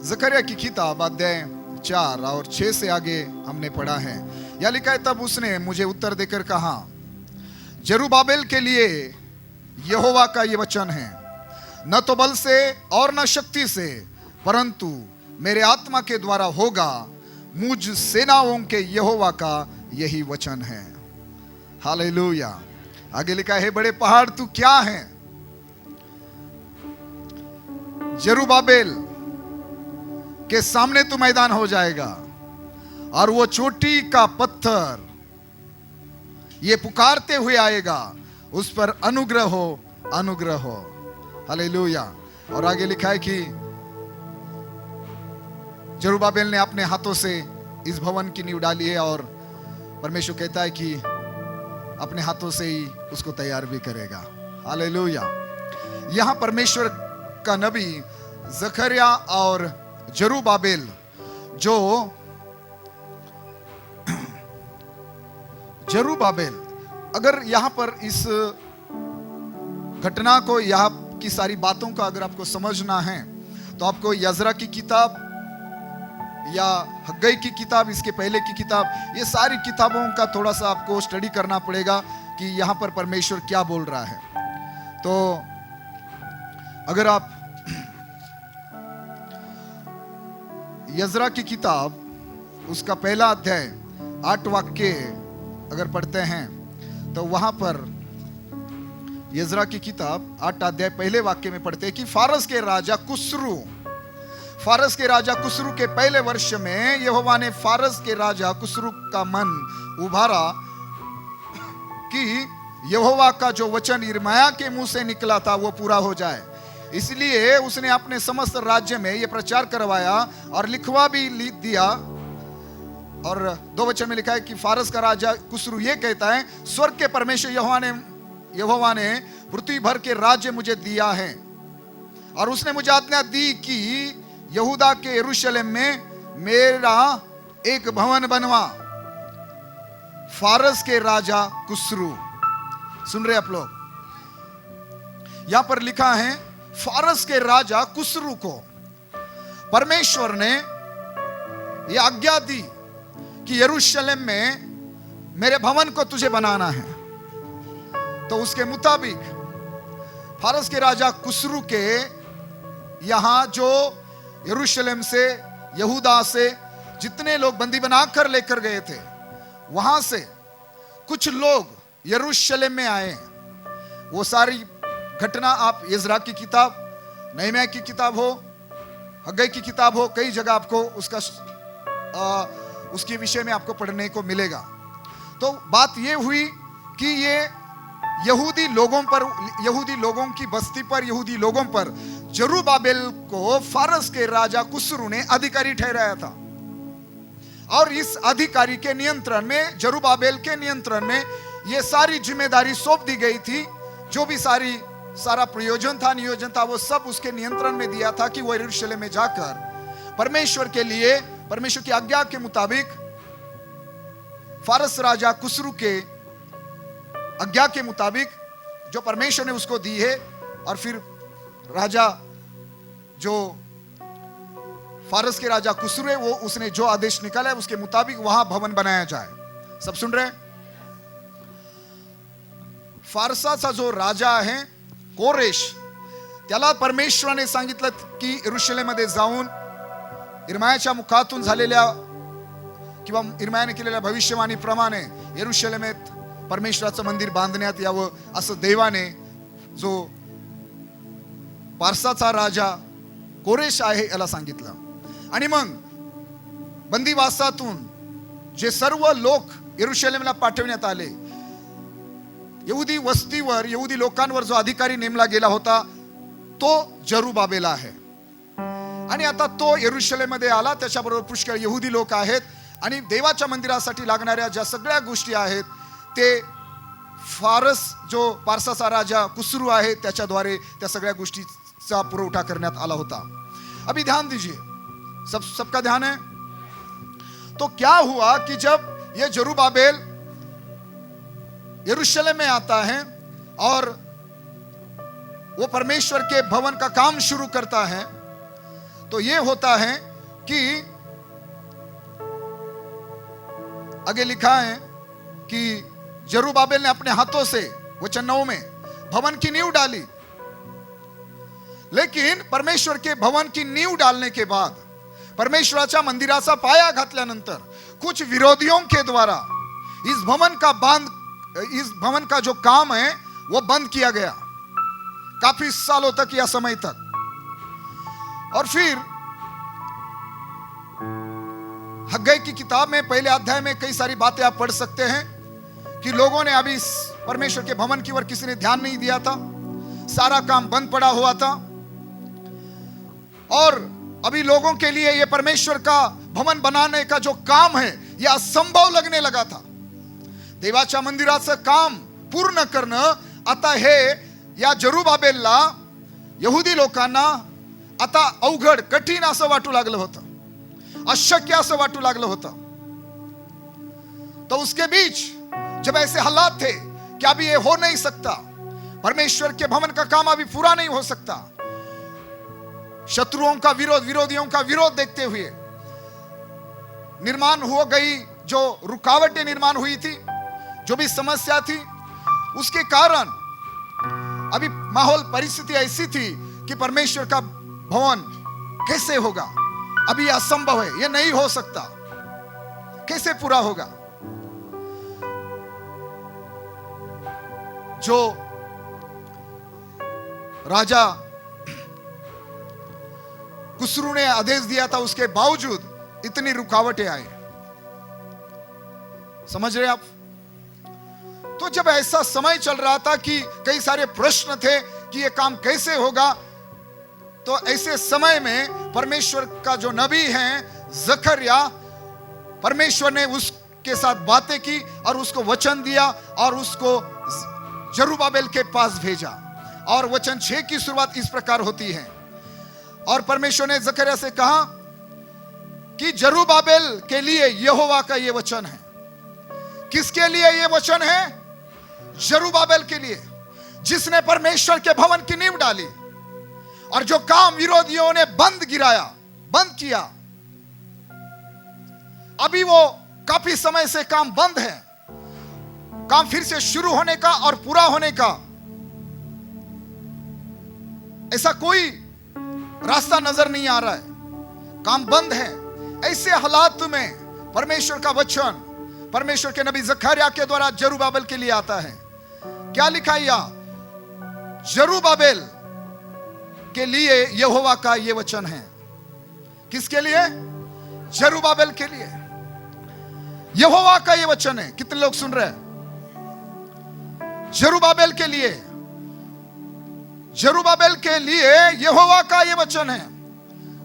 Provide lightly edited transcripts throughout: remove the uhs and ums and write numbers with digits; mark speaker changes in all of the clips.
Speaker 1: जकरिया की किताब अध्याय 4 और 6 से आगे हमने पढ़ा है। यह लिखा है, तब उसने मुझे उत्तर देकर कहा, जरुब्बाबेल के लिए यहोवा का ये वचन है, न तो बल से और न शक्ति से, परंतु मेरे आत्मा के द्वारा होगा। मुझ सेनाओं के यहोवा का यही वचन है। हालेलुया। आगे लिखा है, बड़े पहाड़ तू क्या है? जरुब्बाबेल के सामने तू मैदान हो जाएगा, और वो चोटी का पत्थर ये पुकारते हुए आएगा, उस पर अनुग्रह हो, अनुग्रह हो। हालेलुया। और आगे लिखा है कि जरुब्बाबेल ने अपने हाथों से इस भवन की नींव डाली है, और परमेश्वर कहता है कि अपने हाथों से ही उसको तैयार भी करेगा। हालेलुया। यहां परमेश्वर का नबी जकरिया और जरुब्बाबेल, जो जरुब्बाबेल, अगर यहां पर इस घटना को, यहां की सारी बातों का अगर आपको समझना है, तो आपको यजरा की किताब या हग्गई की किताब, इसके पहले की किताब, ये सारी किताबों का थोड़ा सा आपको स्टडी करना पड़ेगा कि यहां पर परमेश्वर क्या बोल रहा है। तो अगर आप यजरा की किताब उसका पहला अध्याय 8 वाक्य अगर पढ़ते हैं, तो वहां पर यजरा की किताब 8 अध्याय पहले वाक्य में पढ़ते हैं कि फारस के राजा कुस्रू के पहले वर्ष में यहोवा ने फारस के राजा कुस्रू का मन उभारा कि यहोवा का जो वचन यिर्मयाह के मुंह से निकला था वो पूरा हो जाए। इसलिए उसने अपने समस्त राज्य में यह प्रचार करवाया और लिखवा भी दिया। और 2 वचन में लिखा है कि फारस का राजा कुस्रू ये कहता है, स्वर्ग के परमेश्वर यहोवा ने पृथ्वी भर के राज्य मुझे दिया है, और उसने मुझे आज्ञा दी कि यहूदा के यरूशलेम में मेरा एक भवन बनवा। फारस के राजा कुस्रू, सुन रहे आप लोग? यहां पर लिखा है, फारस के राजा कुस्रू को परमेश्वर ने यह आज्ञा दी कि यरूशलेम में मेरे भवन को तुझे बनाना है। तो उसके मुताबिक फारस के राजा कुस्रू के यहां जो यरूशलेम से, यहूदा से जितने लोग बंदी बनाकर लेकर गए थे, वहां से कुछ लोग यरूशलेम में आए। वो सारी घटना आप यजरा की किताब, नहम्याह की किताब हो, हग्गई की किताब हो, कई जगह आपको उसके विषय में आपको पढ़ने को मिलेगा। तो बात ये हुई कि ये यहूदी लोगों की बस्ती पर, यहूदी लोगों पर जरुब्बाबेल को फारस के राजा कुस्रू ने अधिकारी ठहराया था, और इस अधिकारी के नियंत्रण में, जरुब्बाबेल के नियंत्रण में ये सारी जिम्मेदारी सौंप दी गई थी। जो भी सारा नियोजन था, वो सब उसके नियंत्रण में दिया था कि वो यरूशलेम में जाकर परमेश्वर के लिए, परमेश्वर की आज्ञा के मुताबिक, फारस राजा कुस्रू के आज्ञा के मुताबिक जो परमेश्वर ने उसको दी है, और फिर राजा जो फारस के राजा कुस्रू है, वो उसने जो आदेश निकाला है उसके मुताबिक वहां भवन बनाया जाए। सब सुन रहे हैं? फारसाचा जो राजा आहे कोरेश, त्याला परमेश्वराने सांगितलं की यरूशलेममध्ये जाऊन यिर्मयाहच्या मुखातून झालेल्या किंवा यिर्मयाहने केलेल्या भविष्यवाणीप्रमाणे यरूशलेमेत परमेश्वराचं मंदिर बांधण्यात यावं, असं देवाने जो पारसाचा राजा कोरेश आहे याला सांगितलं। आणि मग बंदिवासातून जे सर्व लोक यरूशलेमला पाठवण्यात आले, यहूदी वस्तीवर, यहूदी लोकांवर जो अधिकारी नेमला गेला होता तो जरुब्बाबेल आहे। आणि आता तो यरूशलेममध्ये आला, त्याच्याबरोबर पुष्कळ यहूदी लोक आहेत, आणि देवाच्या मंदिरासाठी लागणाऱ्या ज्या सगळ्या गोष्टी आहेत ते फारस जो पारसाचा राजा कुस्रू आहे त्याच्याद्वारे त्या सगळ्या गोष्टीचा पुरवठा करण्यात आला होता। अभी ध्यान दीजिए, सबका ध्यान है। तो क्या हुआ कि जब ये जरुब्बाबेल यरूशलेम में आता है और वो परमेश्वर के भवन का काम शुरू करता है, तो ये होता है कि आगे लिखा है कि जरुब्बाबेल ने अपने हाथों से, वचन 9 में, भवन की नींव डाली। लेकिन परमेश्वर के भवन की नींव डालने के बाद, परमेश्वराच्या मंदिराचा पाया घातल्यानंतर कुछ विरोधियों के द्वारा इस भवन का जो काम है वो बंद किया गया काफी सालों तक या समय तक। और फिर हग्गई की किताब में पहले अध्याय में कई सारी बातें आप पढ़ सकते हैं कि लोगों ने अभी परमेश्वर के भवन की ओर किसी ने ध्यान नहीं दिया था, सारा काम बंद पड़ा हुआ था, और अभी लोगों के लिए यह परमेश्वर का भवन बनाने का जो काम है यह असंभव लगने लगा था। देवाच्या मंदिराचं काम पूर्ण करणं आता हे या जरुब्बाबेलला, यहुदी लोकांना आता अवघड, कठीण असं वाटू लागलं होतं, अशक्य असं वाटू लागलं होतं। तो उसके बीच जब ऐसे हालात थे कि अभी ये हो नहीं सकता, परमेश्वर के भवन का काम अभी पूरा नहीं हो सकता, शत्रुओं का विरोध, विरोधियों का विरोध देखते हुए निर्माण हो गई, जो रुकावटें निर्माण हुई थी, जो भी समस्या थी, उसके कारण अभी माहौल, परिस्थिति ऐसी थी कि परमेश्वर का भवन कैसे होगा, अभी असंभव है, यह नहीं हो सकता, कैसे पूरा होगा। जो राजा कुस्रू ने आदेश दिया था उसके बावजूद इतनी रुकावटें आई, समझ रहे आप। तो जब ऐसा समय चल रहा था कि कई सारे प्रश्न थे कि यह काम कैसे होगा, तो ऐसे समय में परमेश्वर का जो नबी हैं जकरिया, परमेश्वर ने उसके साथ बातें की और उसको वचन दिया और उसको जरुब्बाबेल के पास भेजा। और वचन 6 की शुरुआत इस प्रकार होती है, और परमेश्वर ने जकरिया से कहा कि जरुब्बाबेल के लिए यहोवा का यह वचन है। किसके लिए यह वचन है? जरुब्बाबेल के लिए, जिसने परमेश्वर के भवन की नींव डाली और जो काम विरोधियों ने बंद किया। अभी वो काफी समय से काम बंद है, काम फिर से शुरू होने का और पूरा होने का ऐसा कोई रास्ता नजर नहीं आ रहा है, काम बंद है। ऐसे हालात में परमेश्वर का वचन परमेश्वर के नबी जकरिया के द्वारा जरुब्बाबेल के लिए आता है। क्या लिखा यह? जरुब्बाबेल के लिए यहोवा का यह वचन है। किसके लिए? जरुब्बाबेल के लिए यहोवा का यह वचन है। कितने लोग सुन रहे हैं? जरुब्बाबेल के लिए, जरुब्बाबेल के लिए यहोवा का यह वचन है।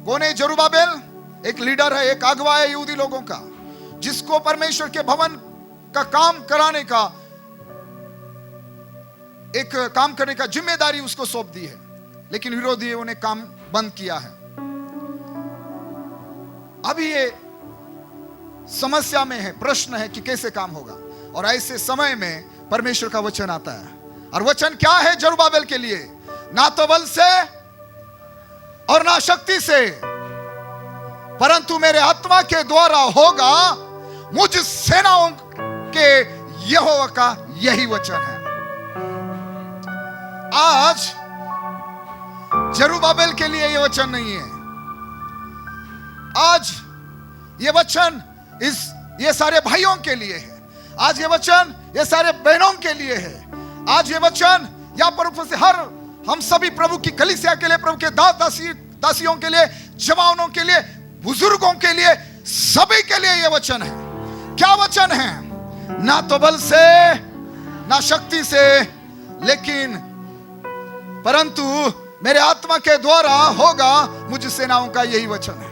Speaker 1: कौन है जरुब्बाबेल? एक लीडर है, एक अगुवा है यहूदी लोगों का, जिसको परमेश्वर के भवन का काम कराने का, एक काम करने का जिम्मेदारी उसको सौंप दी है, लेकिन विरोधियों ने काम बंद किया है। अभी ये समस्या में है, प्रश्न है कि कैसे काम होगा। और ऐसे समय में परमेश्वर का वचन आता है, और वचन क्या है जरुब्बाबेल के लिए? ना तो बल से और ना शक्ति से, परंतु मेरे आत्मा के द्वारा होगा, मुझ सेनाओं के यहोवा का यही वचन है। आज जरुब्बाबेल के लिए यह वचन नहीं है, आज यह वचन ये सारे भाइयों के लिए है, आज ये वचन ये सारे बहनों के लिए है, आज ये वचन या प्रभु से हर हम सभी प्रभु की कलीसिया के लिए, प्रभु के दासियों के लिए, जवानों के लिए, बुजुर्गों के लिए, सभी के लिए यह वचन है। क्या वचन है? ना तो बल से ना शक्ति से, लेकिन परंतु मेरे आत्मा के द्वारा होगा, मुझ सेनाओं का यही वचन है।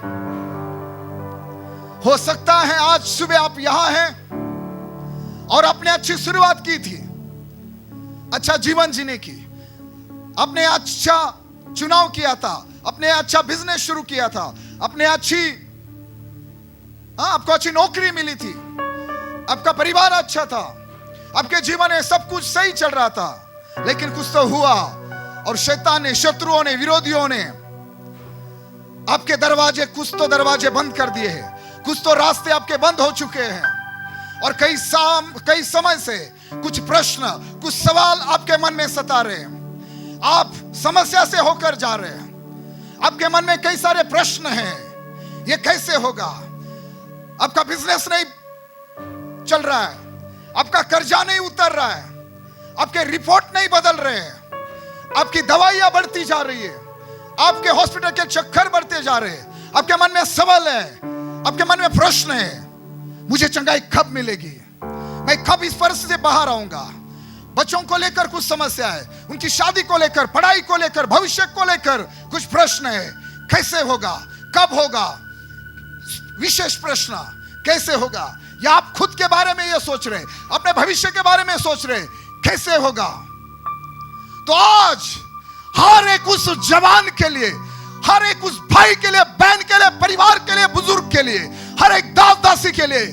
Speaker 1: हो सकता है आज सुबह आप यहां हैं और आपने अच्छी शुरुआत की थी, अच्छा जीवन जीने की, आपने अच्छा चुनाव किया था, आपने अच्छा बिजनेस शुरू किया था, आपने आपको अच्छी नौकरी मिली थी, आपका परिवार अच्छा था, आपके जीवन में सब कुछ सही चल रहा था, लेकिन कुछ तो हुआ और शैतान ने, शत्रुओं ने, विरोधियों ने आपके दरवाजे, कुछ तो दरवाजे बंद कर दिए हैं, कुछ तो रास्ते आपके बंद हो चुके हैं, और कई समय से कुछ प्रश्न, कुछ सवाल आपके मन में सता रहे हैं। आप समस्या से होकर जा रहे हैं, आपके मन में कई सारे प्रश्न हैं, ये कैसे होगा? आपका बिजनेस नहीं चल रहा है, आपका कर्जा नहीं उतर रहा है, आपके रिपोर्ट नहीं बदल रहे हैं, आपकी दवाइयां बढ़ती जा रही है, आपके हॉस्पिटल के चक्कर बढ़ते जा रहे हैं, आपके मन में सवाल है, आपके मन में प्रश्न है, मुझे चंगाई कब मिलेगी, मैं कब इस परिस्थिति से बाहर आऊंगा? बच्चों को लेकर कुछ समस्या है, उनकी शादी को लेकर, पढ़ाई को लेकर, भविष्य को लेकर कुछ प्रश्न है, कैसे होगा, कब होगा, विशेष प्रश्न, कैसे होगा? या आप खुद के बारे में ये सोच रहे, अपने भविष्य के बारे में सोच रहे, कैसे होगा? तो आज हर एक उस जवान के लिए, हर एक उस भाई के लिए, बहन के लिए, परिवार के लिए, बुजुर्ग के लिए, हर एक दास दासी के लिए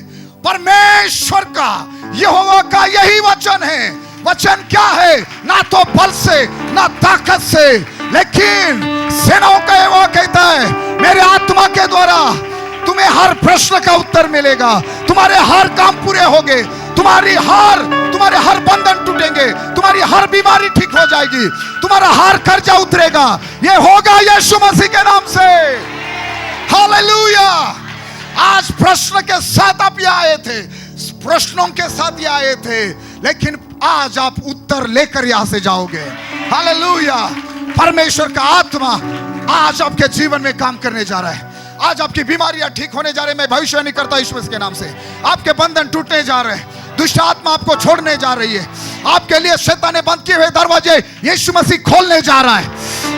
Speaker 1: परमेश्वर का, यहोवा का यही वचन है। वचन क्या है? ना तो बल से, ना ताकत से, लेकिन सेनाओं का यहोवा कहता है, मेरे आत्मा के द्वारा तुम्हें हर प्रश्न का उत्तर मिलेगा, तुम्हारे हर काम पूरे होंगे, तुम्हारे हर बंधन टूटेंगे, तुम्हारी हर बीमारी ठीक हो जाएगी, तुम्हारा हर कर्जा उतरेगा। ये होगा यीशु मसीह के नाम से। हालेलुया। आज प्रश्न के साथ आप यहाँ आए थे, प्रश्नों के साथ यहाँ आए थे, लेकिन आज आप उत्तर लेकर यहां से जाओगे। हालेलुया। परमेश्वर का आत्मा आज आपके जीवन में काम करने जा रहा है। आज आपकी बीमारियां ठीक होने जा रही है। मैं भविष्यवाणी करता हूं यीशु मसीह के नाम से। आपके बंधन टूटने जा रहे हैं, दुष्ट आत्मा आपको छोड़ने जा रही है, आपके लिए शैतान ने बंद किए हुए दरवाजे यीशु मसीह खोलने जा रहा है,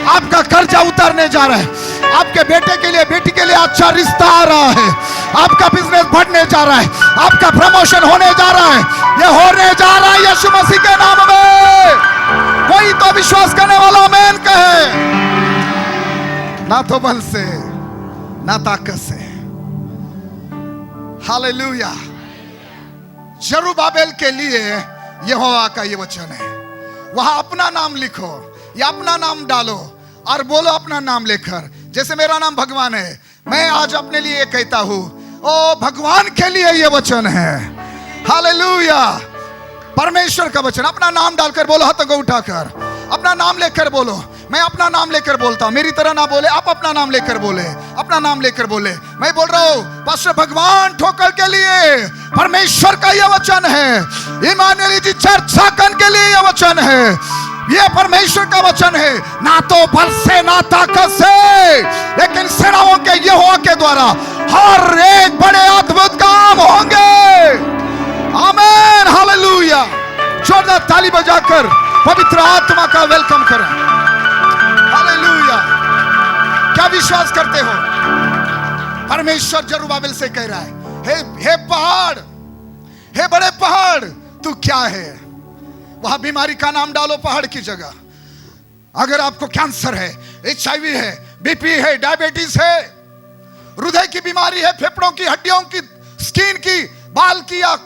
Speaker 1: आपका कर्जा उतारने जा रहा है, आपके बेटे के लिए, बेटी के लिए अच्छा रिश्ता आ रहा है, आपका बिजनेस बढ़ने जा रहा है, आपका प्रमोशन होने जा रहा है, ये होने जा रहा है यीशु मसीह के नाम में। कोई तो विश्वास करने वाला आमीन कहे। ना तो बल से, ना ताकत से। हालेलुया। जरुब्बाबेल के लिए यहोवा का ये वचन है, वहां अपना नाम लिखो या अपना नाम डालो और बोलो अपना नाम लेकर, जैसे मेरा नाम भगवान है, मैं आज अपने लिए कहता हूं, ओ भगवान के लिए ये वचन है। हालेलुया। परमेश्वर का वचन, अपना नाम डालकर बोलो, हाथों को उठाकर अपना नाम लेकर बोलो। मैं अपना नाम लेकर बोलता हूं, मेरी तरह ना बोले, आप अपना नाम लेकर बोले, अपना नाम लेकर बोले। मैं बोल रहा हूं पास्टर भगवान ठोकर के लिए परमेश्वर का यह वचन है, इमानुएल जी चर्च साकन के लिए यह वचन है, यह परमेश्वर का वचन है। ना तो बल से, ना ताकत से, लेकिन सेनाओं के यहोवा के द्वारा हर एक बड़े अद्भुत काम होंगे। आमीन। हालेलुया। जोरदार ताली बजाकर पवित्र आत्मा का वेलकम करें। हालेलुया। क्या विश्वास करते हो? परमेश्वर जरुब्बाबेल से कह रहा है, हे पहाड़, हे बड़े पहाड़, तू क्या है? वहां बीमारी का नाम डालो पहाड़ की जगह। अगर आपको कैंसर है, HIV है, BP है, डायबिटीज है, हृदय की बीमारी है, फेफड़ों की, हड्डियों की, स्किन की, बाल की, या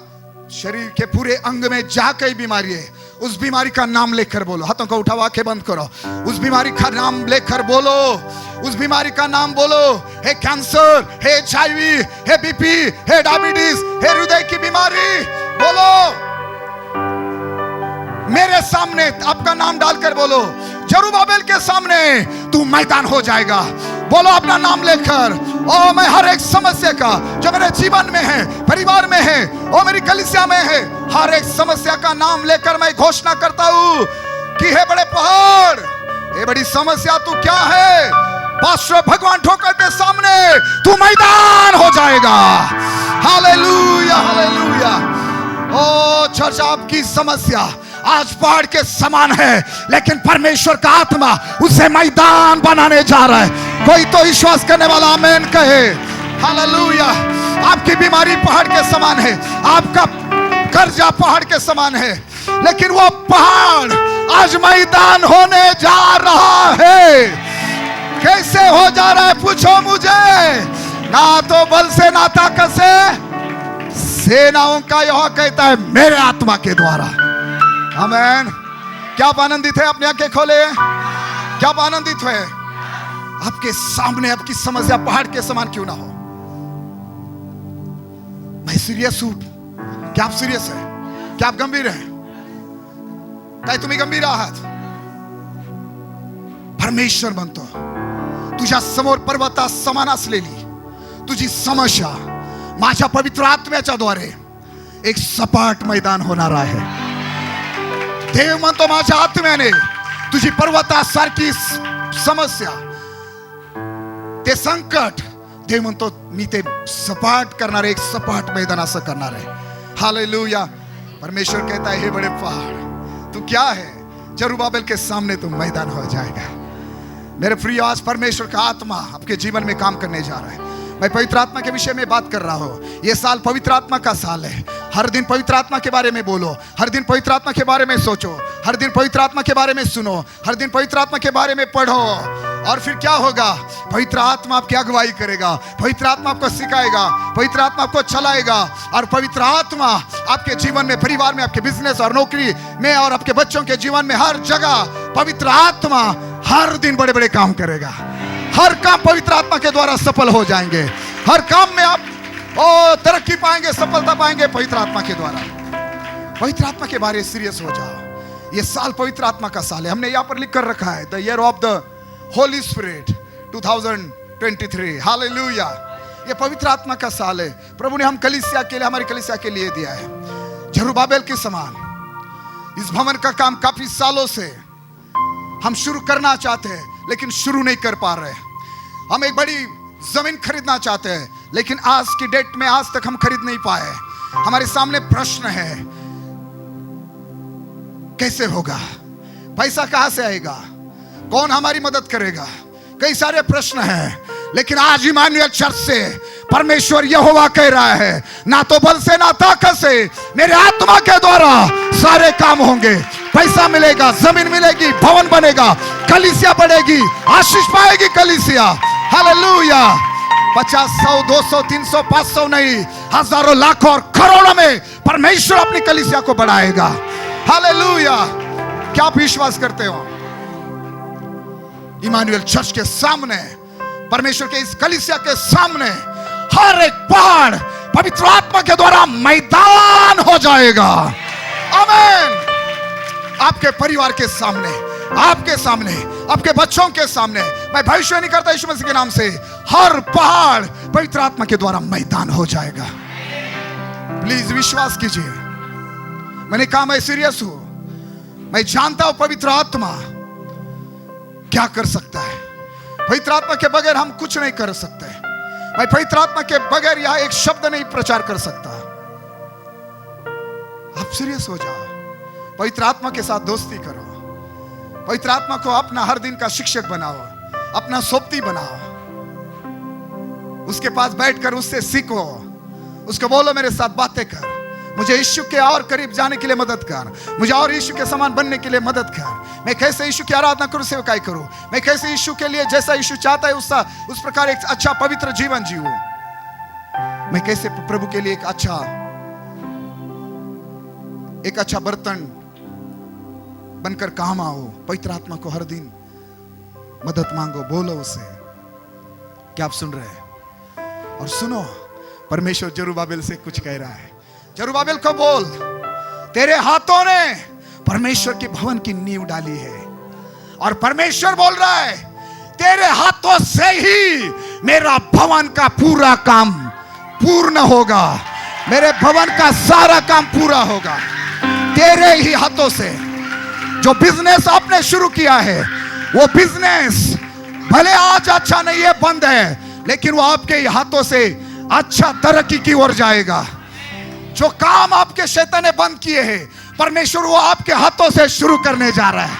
Speaker 1: शरीर के पूरे अंग में जहां कई बीमारी है, उस बीमारी का नाम लेकर बोलो। हाथों को उठाओ, आंखें बंद करो, उस बीमारी का नाम लेकर बोलो, उस बीमारी का नाम बोलो। है कैंसर, है HIV, है BP, है डायबिटीज, है हृदय की बीमारी, बोलो मेरे सामने, आपका नाम डालकर बोलो। जरुब्बाबेल के सामने तू मैदान हो जाएगा। बोलो अपना नाम लेकर, ओ मैं हर एक समस्या का जो मेरे जीवन में है, परिवार में है, ओ मेरी कलीसिया में है, हर एक समस्या का नाम लेकर मैं घोषणा करता हूं कि हे बड़े पहाड़, ये बड़ी समस्या तू क्या है? पास्टर भगवान ठोकर के सामने तू मैदान हो जाएगा। हालेलुया। हालेलुया। ओ चर्च, आपकी समस्या आज पहाड़ के समान है, लेकिन परमेश्वर का आत्मा उसे मैदान बनाने जा रहा है। कोई तो विश्वास करने वाला आमीन कहे। हालेलुया। आपकी बीमारी पहाड़ के समान है, आपका कर्जा पहाड़ के समान है, लेकिन वो पहाड़ आज मैदान होने जा रहा है। कैसे हो जा रहा है? पूछो मुझे। ना तो बल से, ना ताकत से, सेनाओं का यहोवा कहता है मेरे आत्मा के द्वारा। आमीन। क्या आप आनंदित है? अपनी आंखें खोले। क्या आप आनंदित है? आपके सामने आपकी समस्या पहाड़ के समान क्यों ना हो, मैं सीरियस हूं। क्या आप सीरियस है? क्या आप गंभीर हैं? काय तुम्ही गंभीर आहात? परमेश्वर म्हणतो तुझ्या समोर पर्वता समान असलेली तुझी समस्या माझ्या पवित्र आत्म्याच्या द्वारे एक सपाट मैदान होणार आहे। देव म्हणतो माझ्या आत्म्याने तुझी पर्वतासारखी समस्या, ते संकट, देव म्हणतो मी ते सपाट करणार, एक सपाट मैदान असं करणार आहे। हालेलुया। परमेश्वर कहता है हे बड़े पहाड़ तू क्या है, जरुब्बाबेल के सामने तू मैदान हो जाएगा। मेरे प्रिय, आज परमेश्वर का आत्मा आपके जीवन में काम करने जा रहा है। मैं पवित्र आत्मा के विषय में बात कर रहा हूँ। ये साल पवित्र आत्मा का साल है। हर दिन पवित्र आत्मा के बारे में बोलो, हर दिन पवित्र आत्मा के बारे में सोचो, हर दिन पवित्र आत्मा के बारे में सुनो, हर दिन पवित्र आत्मा के बारे में पढ़ो। और फिर क्या होगा? पवित्र आत्मा आपकी अगुवाई करेगा, पवित्र आत्मा आपको सिखाएगा, पवित्र आत्मा आपको चलाएगा। और पवित्र आत्मा आपके जीवन में, परिवार में, आपके बिजनेस और नौकरी में और आपके बच्चों के जीवन में, हर जगह पवित्र आत्मा हर दिन बड़े बड़े काम करेगा। हर काम पवित्र आत्मा के द्वारा सफल हो जाएंगे। हर काम में आप तरक्की पाएंगे, सफलता पाएंगे पवित्र आत्मा के द्वारा। पवित्र आत्मा के बारे में सीरियस हो जाओ। ये साल पवित्र आत्मा का साल है। हमने यहाँ पर लिख कर रखा है the year of the Holi spirit 2023। Hallelujah. ये पवित्र आत्मा का साल है। प्रभु ने हम कलीसिया के लिए, हमारी कलीसिया के लिए दिया है। जरुब्बाबेल के समान इस भवन का काम काफी सालों से हम शुरू करना चाहते हैं, लेकिन शुरू नहीं कर पा रहे। हम एक बड़ी जमीन खरीदना चाहते हैं, लेकिन आज की डेट में आज तक हम खरीद नहीं पाए। हमारे सामने प्रश्न है, कैसे होगा? पैसा कहां से आएगा? कौन हमारी मदद करेगा? कई सारे प्रश्न हैं। लेकिन आज इमानुएल चर्च से परमेश्वर यहोवा कह रहा है, ना तो बल से ना ताकत से, मेरे आत्मा के द्वारा सारे काम होंगे। पैसा मिलेगा, जमीन मिलेगी, भवन बनेगा, कलीसिया बढ़ेगी, आशीष पाएगी कलीसिया। हालेलुया। 50, 100, 200, 300, 500 नहीं, हजारों, लाखों और करोड़ों में परमेश्वर अपनी कलीसिया को बढ़ाएगा। हालेलुया। क्या आप विश्वास करते हो? इमानुएल चर्च के सामने, परमेश्वर के इस कलीसिया के सामने हर एक पहाड़ पवित्र आत्मा के द्वारा मैदान हो जाएगा। आमीन। आपके परिवार के सामने, आपके सामने, आपके बच्चों के सामने, मैं भविष्यवाणी करता यीशु मसीह के नाम से, हर पहाड़ पवित्र आत्मा के द्वारा मैदान हो जाएगा। प्लीज विश्वास कीजिए। मैंने कहा मैं सीरियस हूं। मैं जानता हूं पवित्र आत्मा क्या कर सकता है। पवित्र आत्मा के बगैर हम कुछ नहीं कर सकते। मैं पवित्र आत्मा के बगैर यहां एक शब्द नहीं प्रचार कर सकता। आप सीरियस हो जाओ। पवित्र आत्मा के साथ दोस्ती करो। पवित्र आत्मा को अपना हर दिन का शिक्षक बनाओ, अपना सोबती बनाओ। उसके पास बैठकर उससे सीखो। उसको बोलो मेरे साथ बातें कर, मुझे यीशु के और करीब जाने के लिए मदद कर, मुझे और यीशु के समान बनने के लिए मदद कर। मैं कैसे यीशु की आराधना करूं, सेवकाई करूं। मैं कैसे यीशु के लिए, जैसा यीशु चाहता है उस प्रकार एक अच्छा पवित्र जीवन जीऊं। मैं कैसे प्रभु के लिए एक अच्छा बर्तन बनकर काम आओ। पवित्र आत्मा को हर दिन मदद मांगो, बोलो उसे। क्या आप सुन रहे हैं? और सुनो, परमेश्वर जरुब्बाबेल से कुछ कह रहा है। जरुब्बाबेल को बोल, तेरे हाथों ने परमेश्वर के भवन की नींव डाली है। और परमेश्वर बोल रहा है, तेरे हाथों से ही मेरा भवन का पूरा काम पूर्ण होगा। मेरे भवन का सारा काम पूरा होगा तेरे ही हाथों से। जो बिजनेस आपने शुरू किया है, वो बिजनेस भले आज अच्छा नहीं है, बंद है, लेकिन वो आपके हाथों से अच्छा तरक्की की ओर जाएगा। जो काम आपके शैतान ने बंद किए हैं, परमेश्वर वो आपके हाथों से शुरू करने जा रहा है।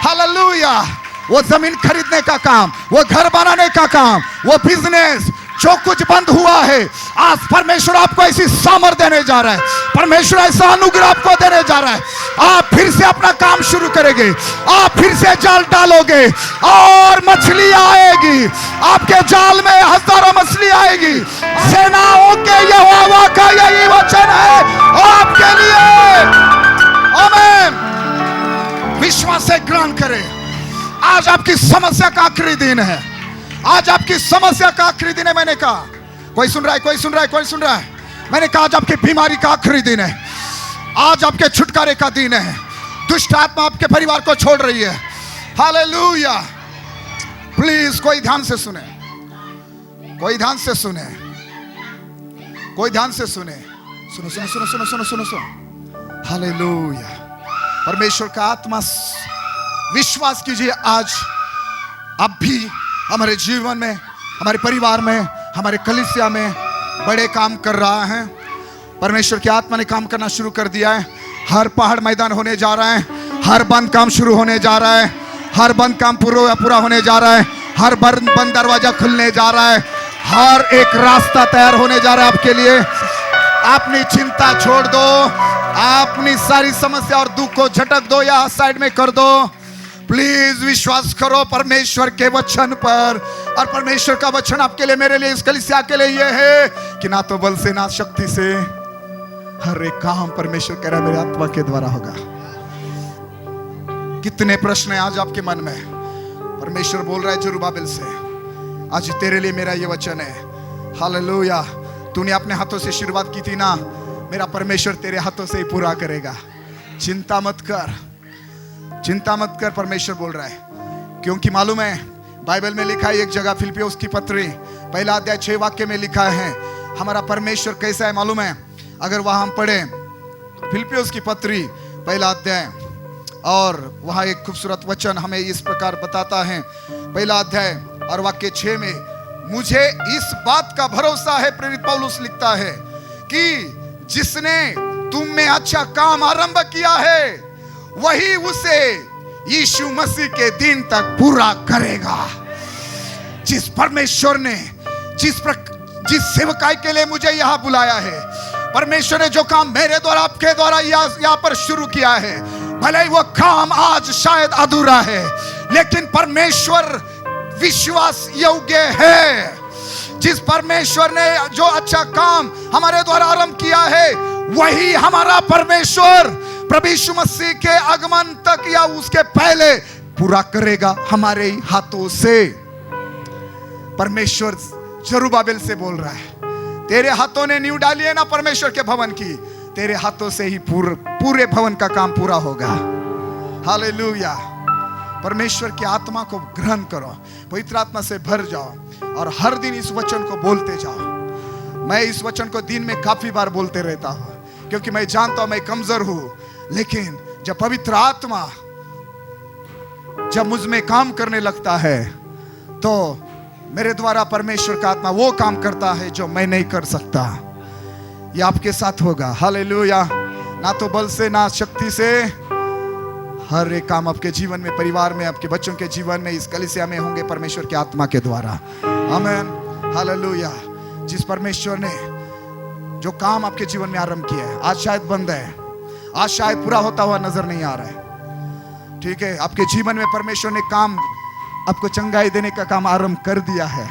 Speaker 1: हालेलुया। वो जमीन खरीदने का काम, वो घर बनाने का काम, वो बिजनेस, जो कुछ बंद हुआ है, आज परमेश्वर आपको ऐसी सामर्थ देने जा रहा है। परमेश्वर ऐसा अनुग्रह आपको देने जा रहा है। आप फिर से अपना काम शुरू करेंगे, आप फिर से जाल डालोगे और मछली आएगी। आपके जाल में हजारों मछली आएगी। सेनाओं के यहोवा का यही वचन है आपके लिए। आमीन। विश्वास से ग्रहण करें। आज आपकी समस्या का आखिरी दिन है। आज आपकी समस्या का आखिरी दिन है। मैंने कहा, कोई सुन रहा है, कोई सुन रहा है, कोई सुन रहा है? मैंने कहा आज आपकी बीमारी का आखिरी दिन है, आज आपके छुटकारे का दिन है। दुष्ट आत्मा आपके परिवार को छोड़ रही है। हालेलुया। प्लीज कोई ध्यान से सुने, कोई ध्यान से सुने, कोई ध्यान से सुने। सुनो सुनो सुनो सुनो सुनो सुनो सुनो। हालेलुया। परमेश्वर का आत्मा, विश्वास कीजिए, आज अब भी हमारे जीवन में, हमारे परिवार में, हमारे कलीसिया में बड़े काम कर रहा है। परमेश्वर की आत्मा ने काम करना शुरू कर दिया है। हर पहाड़ मैदान होने जा रहा है, हर बंद काम शुरू होने जा रहा है, हर बंद काम पूरा होने जा रहा है, हर बंद दरवाजा खुलने जा रहा है, हर एक रास्ता तैयार होने जा रहा है आपके लिए। अपनी चिंता छोड़ दो, अपनी सारी समस्या और दुख को झटक दो या साइड में कर दो। प्लीज विश्वास करो परमेश्वर के वचन पर। और परमेश्वर का वचन आपके लिए, मेरे लिए, इस कलीसिया के लिए यह है कि ना तो बल से ना शक्ति से, हर एक काम परमेश्वर कह रहा है मेरे आत्मा के द्वारा होगा। कितने प्रश्न हैं आज आपके मन में? परमेश्वर बोल रहा है जरुब्बाबिल से, आज तेरे लिए मेरा ये वचन है। हालेलुया। तूने अपने हाथों से शुरुआत की थी ना, मेरा परमेश्वर तेरे हाथों से ही पूरा करेगा। चिंता मत कर, चिंता मत कर, परमेश्वर बोल रहा है। क्योंकि मालूम है, बाइबल में लिखा है एक जगह, फिलिप्पियों की पत्री 1 अध्याय 6 वाक्य में लिखा है हमारा परमेश्वर कैसा है मालूम है? अगर वहां हम पढ़े फिलिप्पियों की पत्री 1 अध्याय, और वहां एक खूबसूरत वचन हमें इस प्रकार बताता है 1 अध्याय और वाक्य 6 में, मुझे इस बात का भरोसा है, प्रेरित पौलुस लिखता है, कि जिसने तुम में अच्छा काम आरंभ किया है वही उसे यीशु मसीह के दिन तक पूरा करेगा। जिस परमेश्वर ने जिस सेवकाई के लिए मुझे यहां बुलाया है, परमेश्वर ने जो काम मेरे द्वारा, आपके द्वारा यहां पर शुरू किया है, भले ही वो काम आज शायद अधूरा है, लेकिन परमेश्वर विश्वास योग्य है। जिस परमेश्वर ने जो अच्छा काम हमारे द्वारा आरंभ किया है, वही हमारा परमेश्वर प्रभु यीशु मसीह के आगमन तक या उसके पहले पूरा करेगा हमारे ही हाथों से। परमेश्वर जरुब्बाबिल से बोल रहा है, तेरे हाथों ने नींव डाली है ना परमेश्वर के भवन की, तेरे हाथों से ही पूरे भवन का काम पूरा होगा। हालेलुया। परमेश्वर की आत्मा को ग्रहण करो, पवित्र आत्मा से भर जाओ और हर दिन इस वचन को बोलते जाओ। मैं इस वचन को दिन में काफी बार बोलते रहता हूं, क्योंकि मैं जानता हूं मैं कमजोर हूं, लेकिन जब पवित्र आत्मा जब मुझ में काम करने लगता है, तो मेरे द्वारा परमेश्वर का आत्मा वो काम करता है जो मैं नहीं कर सकता। ये आपके साथ होगा। हालेलुया। ना तो बल से ना शक्ति से, हर एक काम आपके जीवन में, परिवार में, आपके बच्चों के जीवन में, इस कलीसिया में होंगे परमेश्वर की आत्मा के द्वारा। आमीन। हालेलुया। जिस परमेश्वर ने जो काम आपके जीवन में आरंभ किया है, आज शायद बंद है, आज शायद पूरा होता हुआ नजर नहीं आ रहा है, ठीक है? आपके जीवन में परमेश्वर ने काम, आपको चंगाई देने का काम आरंभ कर दिया है,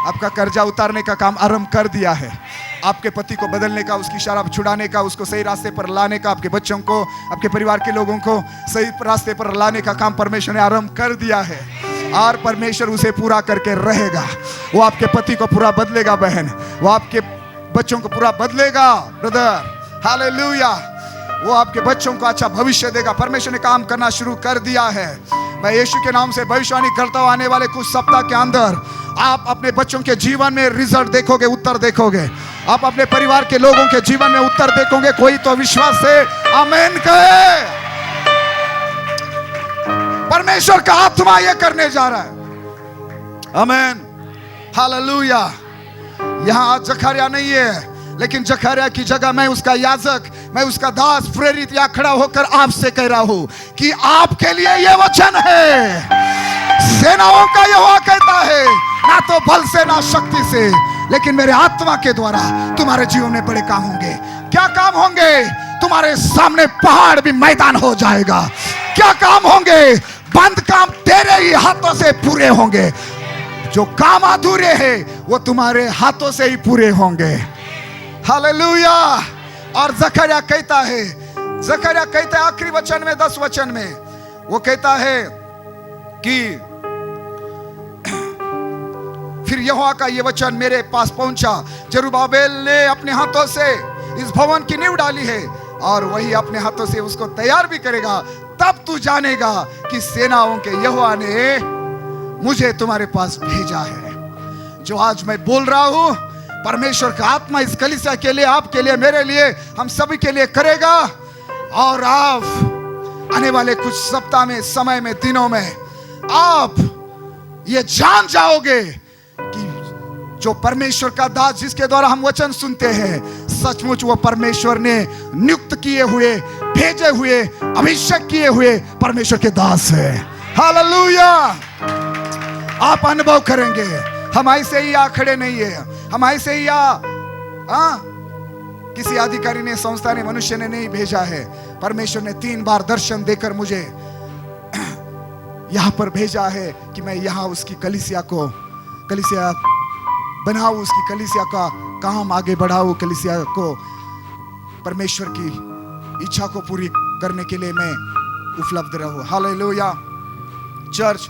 Speaker 1: आपका कर्जा उतारने का काम आरंभ कर दिया है, आपके पति को बदलने का, उसकी शराब छुड़ाने का, उसको सही रास्ते पर लाने का, आपके बच्चों को, आपके परिवार के लोगों को सही रास्ते पर लाने का काम परमेश्वर ने आरंभ कर दिया है, और परमेश्वर उसे पूरा करके रहेगा। वो आपके पति को पूरा बदलेगा बहन, वो आपके बच्चों को पूरा बदलेगा ब्रदर। हालेलुया। वो आपके बच्चों को अच्छा भविष्य देगा। परमेश्वर ने काम करना शुरू कर दिया है। मैं यीशु के नाम से भविष्यवाणी करता हूं, आने वाले कुछ सप्ताह के अंदर आप अपने बच्चों के जीवन में रिजल्ट देखोगे, उत्तर देखोगे। आप अपने परिवार के लोगों के जीवन में उत्तर देखोगे। कोई तो विश्वास से आमीन कहे। परमेश्वर का आत्मा यह करने जा रहा है। आमीन। हालेलुया। यहां आज जकरिया नहीं है, लेकिन जकरिया की जगह मैं उसका याजक, मैं उसका दास, प्रेरित या खड़ा होकर आपसे कह रहा हूं कि आपके लिए यह वचन है। सेनाओं का यहोवा कहता है, ना तो बल से ना शक्ति से, लेकिन मेरे आत्मा के द्वारा तुम्हारे जीवन में बड़े काम होंगे। क्या काम होंगे? तुम्हारे सामने पहाड़ भी मैदान हो जाएगा। क्या काम होंगे? बंद काम तेरे ही हाथों से पूरे होंगे। जो काम अधूरे हैं वो तुम्हारे हाथों से ही पूरे होंगे। हालेलुया। और जकरिया कहता है आखिरी वचन में, 10 वचन में, वो कहता है कि फिर यहोवा का ये वचन मेरे पास पहुंचा, जरुब्बाबेल ने अपने हाथों से इस भवन की नींव डाली है और वही अपने हाथों से उसको तैयार भी करेगा। तब तू जानेगा कि सेनाओं के यहोवा ने मुझे तुम्हारे पास भेजा है। जो आज मैं बोल रहा हूं, परमेश्वर का आत्मा इस कलीसिया के लिए, आपके लिए, मेरे लिए, हम सभी के लिए करेगा। और आप आने वाले कुछ सप्ताह में, समय में, दिनों में आप ये जान जाओगे कि जो परमेश्वर का दास जिसके द्वारा हम वचन सुनते हैं, सचमुच वो परमेश्वर ने नियुक्त किए हुए, भेजे हुए, अभिषेक किए हुए परमेश्वर के दास है। हालेलुया। आप अनुभव करेंगे। हम ऐसे ही खड़े नहीं है, हम ऐसे ही किसी अधिकारी ने, संस्था ने, मनुष्य ने नहीं भेजा है। परमेश्वर ने 3 बार दर्शन देकर मुझे यहां पर भेजा है कि मैं यहां उसकी कलीसिया बनाऊं, उसकी कलीसिया का काम आगे बढ़ाऊं, कलीसिया को परमेश्वर की इच्छा को पूरी करने के लिए मैं उपलब्ध रहूं। हालेलुया। चर्च,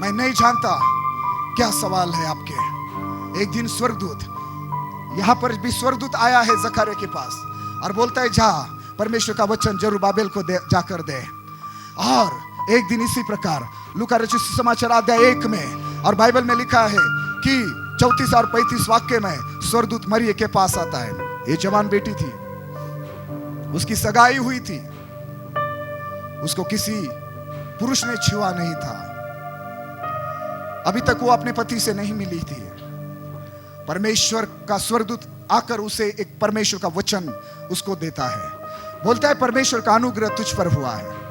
Speaker 1: मैं नहीं जानता क्या सवाल है आपके। एक दिन स्वर्गदूत, यहां पर भी स्वर्गदूत आया है जकरिया के पास और बोलता है, जा परमेश्वर का वचन जरुब्बाबेल को जाकर दे। और एक दिन इसी प्रकार लूका रचित सुसमाचार अध्याय 1 में और बाइबल में लिखा है कि 34 और 35 वाक्य में स्वर्गदूत मरियम के पास आता है। ये जवान बेटी थी, उसकी सगाई हुई थी, उसको किसी पुरुष ने छुआ नहीं था, अभी तक वो अपने पति से नहीं मिली थी। परमेश्वर का स्वर्गदूत आकर उसे एक परमेश्वर का वचन उसको देता है, बोलता है परमेश्वर का अनुग्रह तुझ पर हुआ है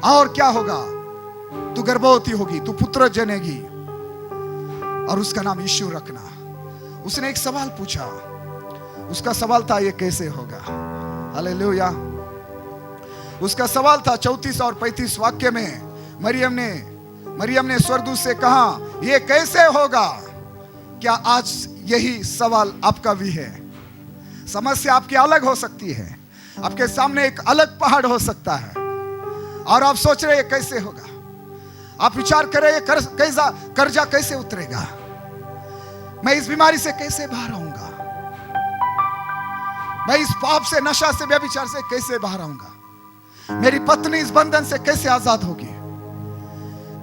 Speaker 1: और क्या होगा, तू गर्भवती होगी, तू पुत्र जनेगी और उसका नाम यीशु रखना। उसने एक सवाल पूछा, उसका सवाल था ये कैसे होगा। हालेलुया। उसका सवाल था 34 और 35 वाक्य में मरियम ने स्वर्गदूत से कहा, ये कैसे होगा। क्या आज यही सवाल आपका भी है? समस्या आपकी अलग हो सकती है, आपके सामने एक अलग पहाड़ हो सकता है और आप सोच रहे हैं कैसे होगा। आप विचार करें कर्जा कैसे उतरेगा, मैं इस बीमारी से कैसे बाहर आऊंगा, मैं इस पाप से, नशा से, व्यभिचार से कैसे बाहर आऊंगा, मेरी पत्नी इस बंधन से कैसे आजाद होगी,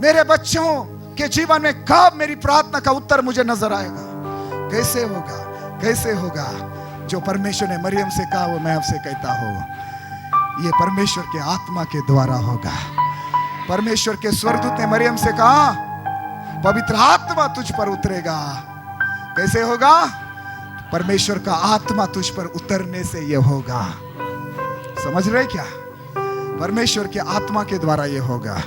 Speaker 1: मेरे बच्चों के जीवन में कब मेरी प्रार्थना का उत्तर मुझे नजर आएगा, कैसे होगा, कैसे होगा। जो परमेश्वर ने मरियम से कहा वो मैं आपसे कहता हूं, ये परमेश्वर के आत्मा के द्वारा होगा। परमेश्वर के स्वर्गदूत ने मरियम से कहा, पवित्र आत्मा तुझ पर उतरेगा। कैसे होगा? परमेश्वर का आत्मा तुझ पर उतरने से ये होगा। समझ रहे क्या? परमेश्वर के आत्मा के द्वारा ये होगा।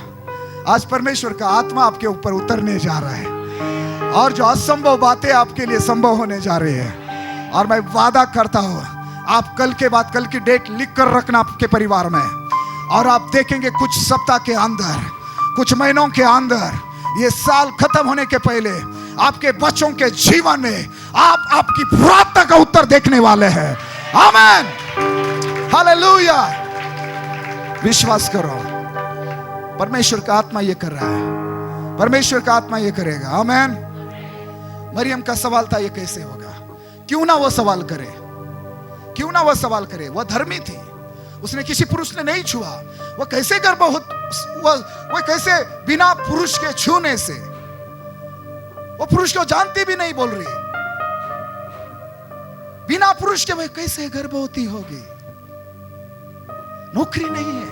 Speaker 1: आज परमेश्वर का आत्मा आपके ऊपर उतरने जा रहा है और जो असंभव बातें आपके लिए संभव होने जा रही है। और मैं वादा करता हूं, आप कल के बाद, कल की डेट लिख कर रखना आपके परिवार में, और आप देखेंगे कुछ सप्ताह के अंदर, कुछ महीनों के अंदर, ये साल खत्म होने के पहले आपके बच्चों के जीवन में आप आपकी प्रार्थना का उत्तर देखने वाले हैं। आमीन। हालेलुया। विश्वास करो, परमेश्वर का आत्मा ये कर रहा है, परमेश्वर का आत्मा ये करेगा। आमीन। मरियम का सवाल था ये कैसे होगा। क्यों ना वो सवाल करे, क्यों ना वो सवाल करे। वो धर्मी थी, उसने किसी पुरुष ने नहीं छुआ। वो कैसे वो कैसे बिना पुरुष के छूने से, वो पुरुष को जानती भी नहीं, बोल रही बिना पुरुष के वह कैसे गर्भवती होगी। नौकरी नहीं है,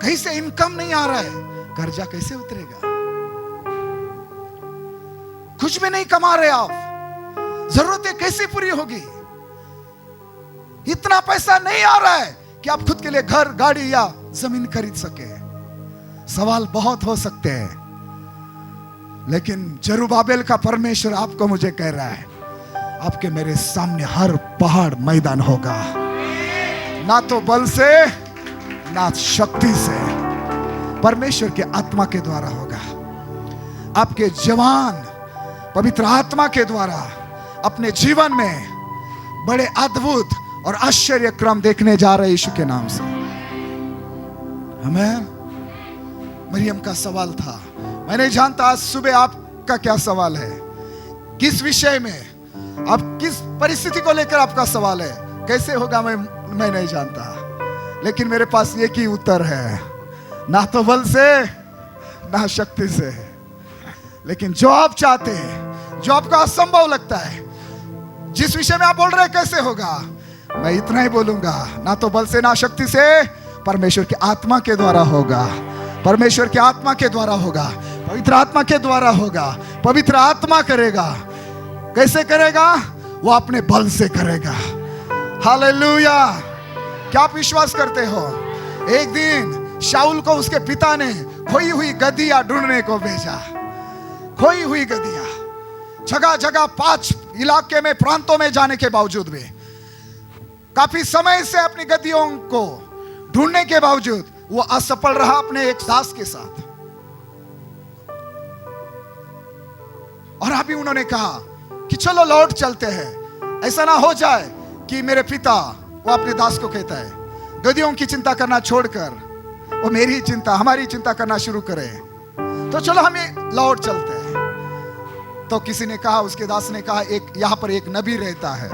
Speaker 1: कहीं से इनकम नहीं आ रहा है, कर्जा कैसे उतरेगा, कुछ भी नहीं कमा रहे आप, जरूरतें कैसे पूरी होगी, इतना पैसा नहीं आ रहा है कि आप खुद के लिए घर, गाड़ी या जमीन खरीद सके। सवाल बहुत हो सकते हैं, लेकिन जरुब्बाबेल का परमेश्वर आपको मुझे कह रहा है, आपके मेरे सामने हर पहाड़ मैदान होगा, ना तो बल से ना शक्ति से, परमेश्वर के आत्मा के द्वारा होगा। आपके जवान पवित्र आत्मा के द्वारा अपने जीवन में बड़े अद्भुत और आश्चर्य क्रम देखने जा रहे यीशु के नाम से। आमीन। मरियम का सवाल था, मैं नहीं जानता आज सुबह आपका क्या सवाल है, किस विषय में, आप किस परिस्थिति को लेकर आपका सवाल है, कैसे होगा मैं नहीं जानता, लेकिन मेरे पास एक ही उत्तर है, ना तो बल से ना शक्ति से, लेकिन जो आप चाहते हैं, जो आपको असंभव लगता है, जिस विषय में आप बोल रहे हैं कैसे होगा, मैं इतना ही बोलूंगा, ना तो बल से ना शक्ति से, परमेश्वर की आत्मा के द्वारा होगा, परमेश्वर की आत्मा के द्वारा होगा, पवित्र आत्मा के द्वारा होगा। पवित्र आत्मा करेगा। कैसे करेगा? वो अपने बल से करेगा। हालेलुया। क्या आप विश्वास करते हो? एक दिन शाऊल को उसके पिता ने खोई हुई गदहिया ढूंढने को भेजा। खोई हुई गदहिया, जगह जगह 5 इलाके में, प्रांतों में जाने के बावजूद भी, काफी समय से अपनी गदहियों को ढूंढने के बावजूद वो असफल रहा अपने एक दास के साथ। और अभी उन्होंने कहा कि चलो लौट चलते हैं, ऐसा ना हो जाए कि मेरे पिता, वो अपने दास को कहता है, गदहियों की चिंता करना छोड़कर वो मेरी चिंता, हमारी चिंता करना शुरू करे, तो चलो हमें लौट चलते हैं। तो किसी ने कहा, उसके दास ने कहा, एक यहां पर एक नबी रहता है,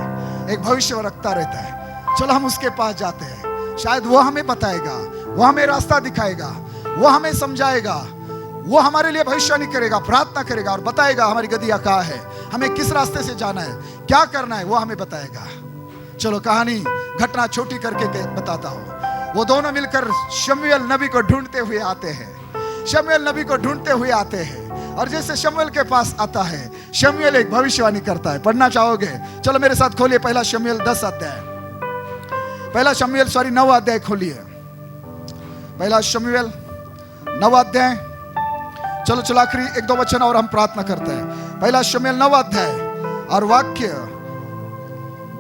Speaker 1: एक भविष्यवक्ता रहता है, चलो हम उसके पास जाते हैं, शायद वो हमें बताएगा, वो हमें रास्ता दिखाएगा, वो हमें समझाएगा, वो हमारे लिए भविष्यवाणी करेगा, प्रार्थना करेगा और बताएगा हमारी गदहिया कहाँ है, हमें किस रास्ते से जाना है, क्या करना है, वो हमें बताएगा। चलो कहानी, घटना छोटी करके बताता हूँ। वो दोनों मिलकर शमूएल नबी को ढूंढते हुए आते हैं। शमूएल नबी को ढूंढते हुए आते हैं, और जैसे शमूएल के पास आता है, शमूएल एक भविष्यवाणी करता है। पढ़ना चाहोगे? चलो मेरे साथ खोलिए पहला शमूएल 10 अध्याय, पहला शमूएल 9 अध्याय खोलिए, पहला शमूएल 9 अध्याय। चलो आखिरी 1-2 वचन और हम प्रार्थना करते हैं। पहला शमूएल 9 अध्याय और वाक्य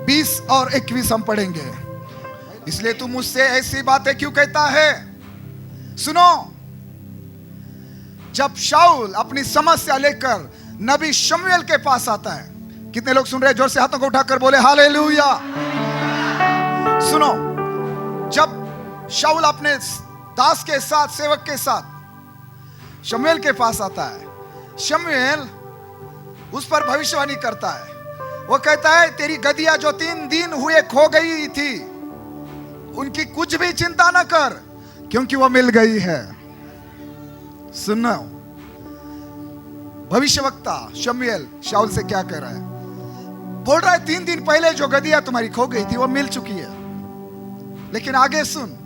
Speaker 1: 20 और 21 हम पढ़ेंगे। इसलिए तू मुझसे ऐसी बातें क्यों कहता है? सुनो, जब शाऊल अपनी समस्या लेकर नबी शमूएल के पास आता है, कितने लोग सुन रहे हैं? जोर से हाथों को उठाकर बोले हालेलुया। सुनो, जब शाऊल अपने दास के साथ, सेवक के साथ शमूएल के पास आता है, शमूएल उस पर भविष्यवाणी करता है। वो कहता है, तेरी गदहिया जो 3 दिन हुए खो गई थी, उनकी कुछ भी चिंता न कर, क्योंकि वो मिल गई है। सुनो, भविष्यवक्ता शमूएल शाऊल से क्या कह रहा है? बोल रहा है 3 दिन पहले जो गदहिया तुम्हारी खो गई थी वो मिल चुकी है, लेकिन आगे सुन।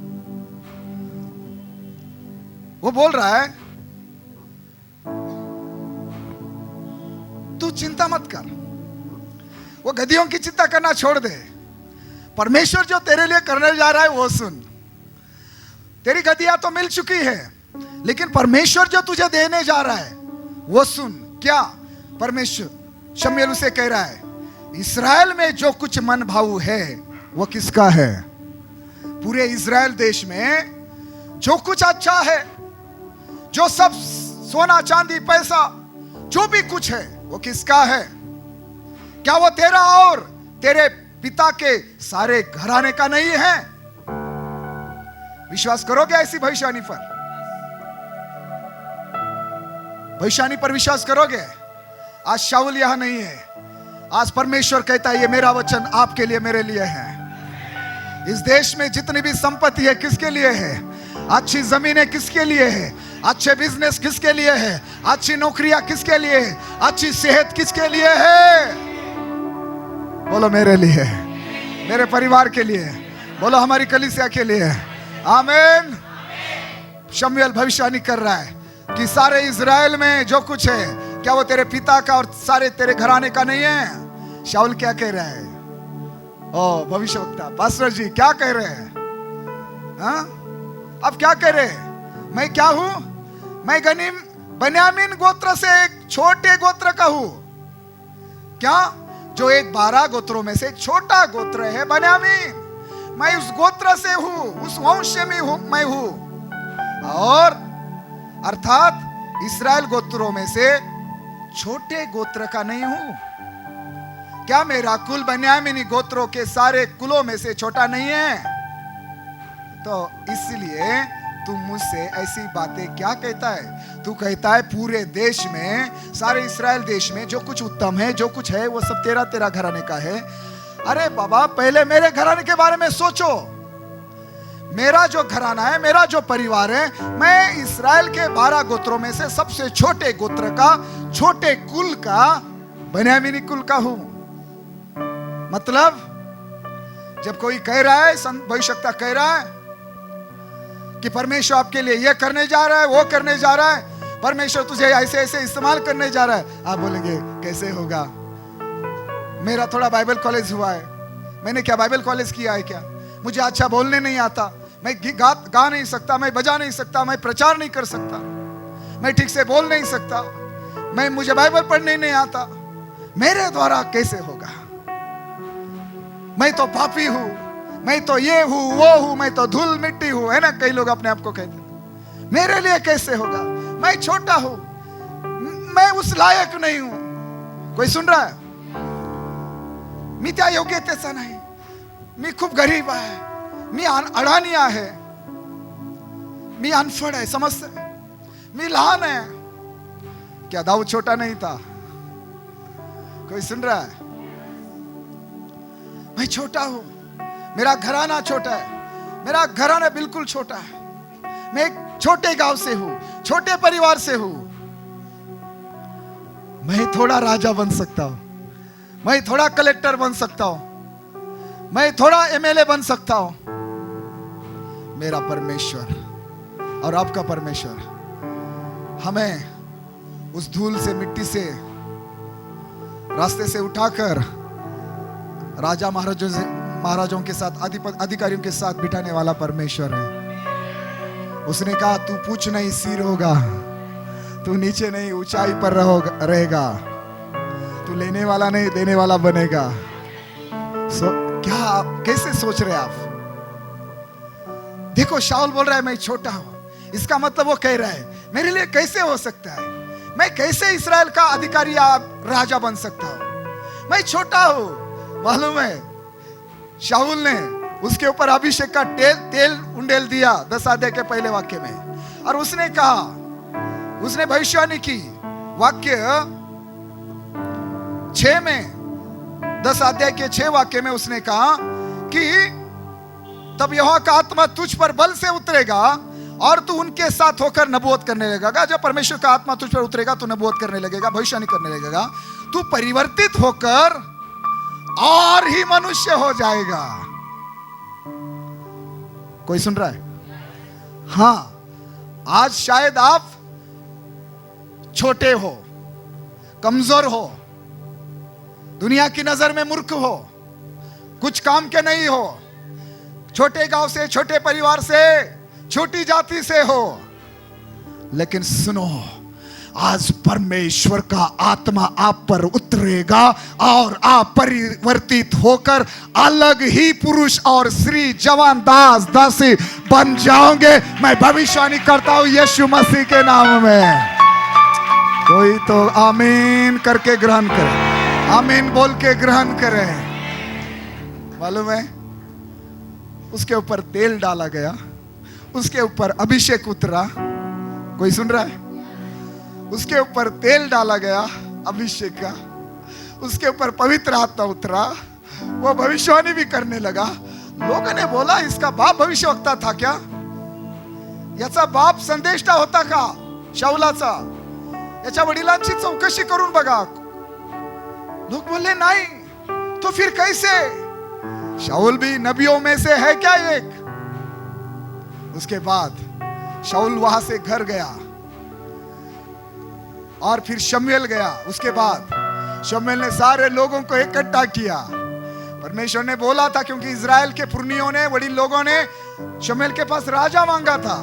Speaker 1: वो बोल रहा है, तू चिंता मत कर, वो गदहियों की चिंता करना छोड़ दे, परमेश्वर जो तेरे लिए करने जा रहा है वो सुन। तेरी गदहिया तो मिल चुकी है, लेकिन परमेश्वर जो तुझे देने जा रहा है वो सुन। क्या? परमेश्वर शमूएल उसे कह रहा है, इस्राएल में जो कुछ मन भाव है वो किसका है? पूरे इस्राएल देश में जो कुछ अच्छा है, जो सब सोना चांदी पैसा जो भी कुछ है, वो किसका है? क्या वो तेरा और तेरे पिता के सारे घराने का नहीं है? विश्वास करोगे ऐसी भविष्यवाणी पर? भविष्यवाणी पर विश्वास करोगे? आज शाऊल यहां नहीं है, आज परमेश्वर कहता है, ये मेरा वचन आपके लिए, मेरे लिए है। इस देश में जितनी भी संपत्ति है किसके लिए है? अच्छी जमीनें किसके लिए है? अच्छे बिजनेस किसके लिए है? अच्छी नौकरियां किसके लिए है? अच्छी सेहत किसके लिए है? बोलो मेरे लिए, मेरे परिवार के लिए, बोलो हमारी कलीसिया के लिए। आमीन। शमूएल भविष्यवाणी कर रहा है कि सारे इजराइल में जो कुछ है, क्या वो तेरे पिता का और सारे तेरे घराने का नहीं है? शाऊल क्या कह रहा है? ओ भविष्यवक्ता, पास्टर जी क्या कह रहे हैं? हाँ, अब क्या कह रहे हैं? मैं क्या हूं? मैं बन्यामीन गोत्र से एक छोटे गोत्र का हूं। क्या? जो एक 12 गोत्रों में से एक छोटा गोत्र है बन्यामीन। मैं उस गोत्र से हूं, उस वंश में हूं, मैं हूं। और अर्थात इस्राएल गोत्रों में से छोटे गोत्र का नहीं हूं। क्या मेरा कुल बन्यामीनी गोत्रों के सारे कुलों में से छोटा नहीं है? तो इसलिए तू मुझसे ऐसी बातें क्या कहता है? तू कहता है पूरे देश में, सारे इस्राएल देश में जो कुछ उत्तम है, जो कुछ है, वो सब तेरा तेरा घराने का है। अरे बाबा, पहले मेरे घराने के बारे में सोचो। मेरा जो घराना है, मेरा जो परिवार है, मैं इस्राएल के 12 गोत्रों में से सबसे छोटे गोत्र का, छोटे कुल का, बेन्यामीनी कुल का हूं। मतलब जब कोई कह रहा है, भविष्यवक्ता कह रहा है कि परमेश्वर आपके लिए यह करने जा रहा है, वो करने जा रहा है, परमेश्वर तुझे ऐसे ऐसे इस्तेमाल करने जा रहा है, आप बोलेंगे कैसे होगा? मेरा थोड़ा बाइबल कॉलेज हुआ है, मैंने क्या बाइबल कॉलेज किया है क्या? मुझे अच्छा बोलने नहीं आता, मैं गा नहीं सकता, मैं बजा नहीं सकता, मैं प्रचार नहीं कर सकता, मैं ठीक से बोल नहीं सकता, मुझे बाइबल पढ़ने नहीं आता, मेरे द्वारा कैसे होगा? मैं तो पापी हूं, मैं तो ये हूं, वो हूं, मैं तो धूल मिट्टी हूं, है ना? कई लोग अपने आप को कहते हैं, मेरे लिए कैसे होगा? मैं छोटा हूं, मैं उस लायक नहीं हूं। कोई सुन रहा है? मी त्या योग्यतेचा नाही, मी खूप गरीब आहे, मी अडाणी आहे, मी अनफड आहे, समजते? मी लहान है। क्या दाऊद छोटा नहीं था? कोई सुन रहा है? मैं छोटा हूं, मेरा घराना छोटा है, मेरा घराना बिल्कुल छोटा है, मैं एक छोटे गांव से हूं, छोटे परिवार से हूं। मैं थोड़ा राजा बन सकता हूं, मैं थोड़ा कलेक्टर बन सकता हूं, मैं थोड़ा एमएलए बन सकता हूं। मेरा परमेश्वर और आपका परमेश्वर हमें उस धूल से, मिट्टी से, रास्ते से उठाकर राजा महाराजों के साथ, अधिकारियों के साथ बिठाने वाला परमेश्वर है। उसने कहा तू पूछ नहीं सिर होगा, तू नीचे नहीं ऊंचाई पर रहेगा, तू लेने वाला नहीं देने वाला बनेगा। क्या आप कैसे सोच रहे आप? देखो, शाऊल बोल रहा है मैं छोटा हूं, इसका मतलब वो कह रहा है मेरे लिए कैसे हो सकता है, मैं कैसे इस्राएल का अधिकारी या राजा बन सकता हूं? मैं छोटा हूं। मालूम है, शाऊल ने उसके ऊपर अभिषेक का तेल उंडेल दिया 10 अध्याय के पहले वाक्य में, और उसने कहा, उसने भविष्यवाणी की, वाक्य 6 में, 10 अध्याय के 6 वाक्य में उसने कहा कि तब यहोवा का आत्मा तुझ पर बल से उतरेगा और तू उनके साथ होकर नबूवत करने लगेगा। जब परमेश्वर का आत्मा तुझ पर उतरेगा तो नबूवत करने लगेगा, भविष्यवाणी करने लगेगा, तू परिवर्तित होकर और ही मनुष्य हो जाएगा। कोई सुन रहा है? हां, आज शायद आप छोटे हो, कमजोर हो, दुनिया की नजर में मूर्ख हो, कुछ काम के नहीं हो, छोटे गांव से, छोटे परिवार से, छोटी जाति से हो, लेकिन सुनो, आज परमेश्वर का आत्मा आप पर उतरेगा और आप परिवर्तित होकर अलग ही पुरुष और स्त्री, जवान, दास, दासी बन जाओगे। मैं भविष्यवाणी करता हूं यीशु मसीह के नाम में। कोई तो आमीन करके ग्रहण करे, आमीन बोल के ग्रहण करे। मालूम है, उसके ऊपर तेल डाला गया, उसके ऊपर अभिषेक उतरा। कोई सुन रहा है? उसके ऊपर तेल डाला गया अभिषेक का, उसके ऊपर पवित्र आत्मा उतरा, वो भविष्यवाणी भी करने लगा। लोगों ने बोला इसका बाप भविष्यवक्ता था क्या? याचा बाप संदेष्टा होता का शाऊलाचा? याच्या वडिलांची चौकशी करून बघा। लोग बोले नहीं, तो फिर कैसे? शाऊल भी नबियों में से है क्या एक? उसके बाद शाऊल वहां से घर गया और फिर शमूएल गया। उसके बाद शमूएल ने सारे लोगों को इकट्ठा किया। परमेश्वर ने बोला था, क्योंकि इजराइल के पुरनियों ने, वडील लोगों ने शमूएल के पास राजा मांगा था,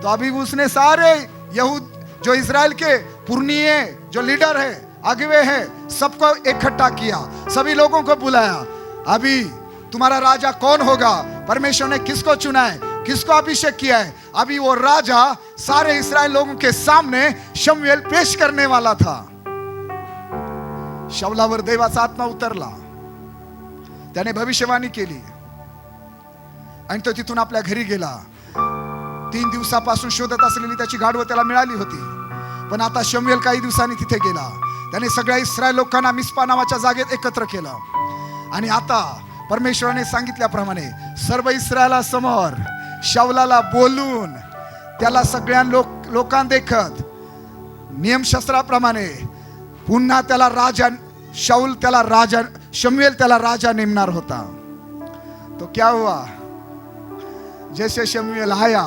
Speaker 1: तो अभी उसने सारे यहूद, जो इजराइल के पुरनिये, जो लीडर है, अगुवे हैं, सबको इकट्ठा किया, सभी लोगों को बुलाया। अभी तुम्हारा राजा कौन होगा? परमेश्वर ने किसको चुना है, किसको अभिषेक किया है? अभी वो राजा सारे इस्राएल लोगों के सामने शमूएल पेश करने वाला था। शाऊलावर देवाचा आत्मा उतरला, त्याने भविष्यवाणी केली आणि तो तिथून आपल्या घरी गेला। 3 दिवसापासून शोधत असलेली त्याची गाढवं त्याला मिळाली होती. पण आता शमूएल काही दिवसांनी तिथे गेला. त्याने सगळ्या इस्रायल लोकांना मिस्पा नावाच्या जागेत एकत्र केलं. आणि आता परमेश्वराने सांगितल्याप्रमाणे सर्व इस्रायलासमोर शाऊलाला बोलून त्याला सगळ्या लोकांदेखत नियमशास्त्राप्रमाणे पुन्हा त्याला राजा शमूएल त्याला राजा नेमणार होता. तो क्या हुआ? जैसे शमूएल आया,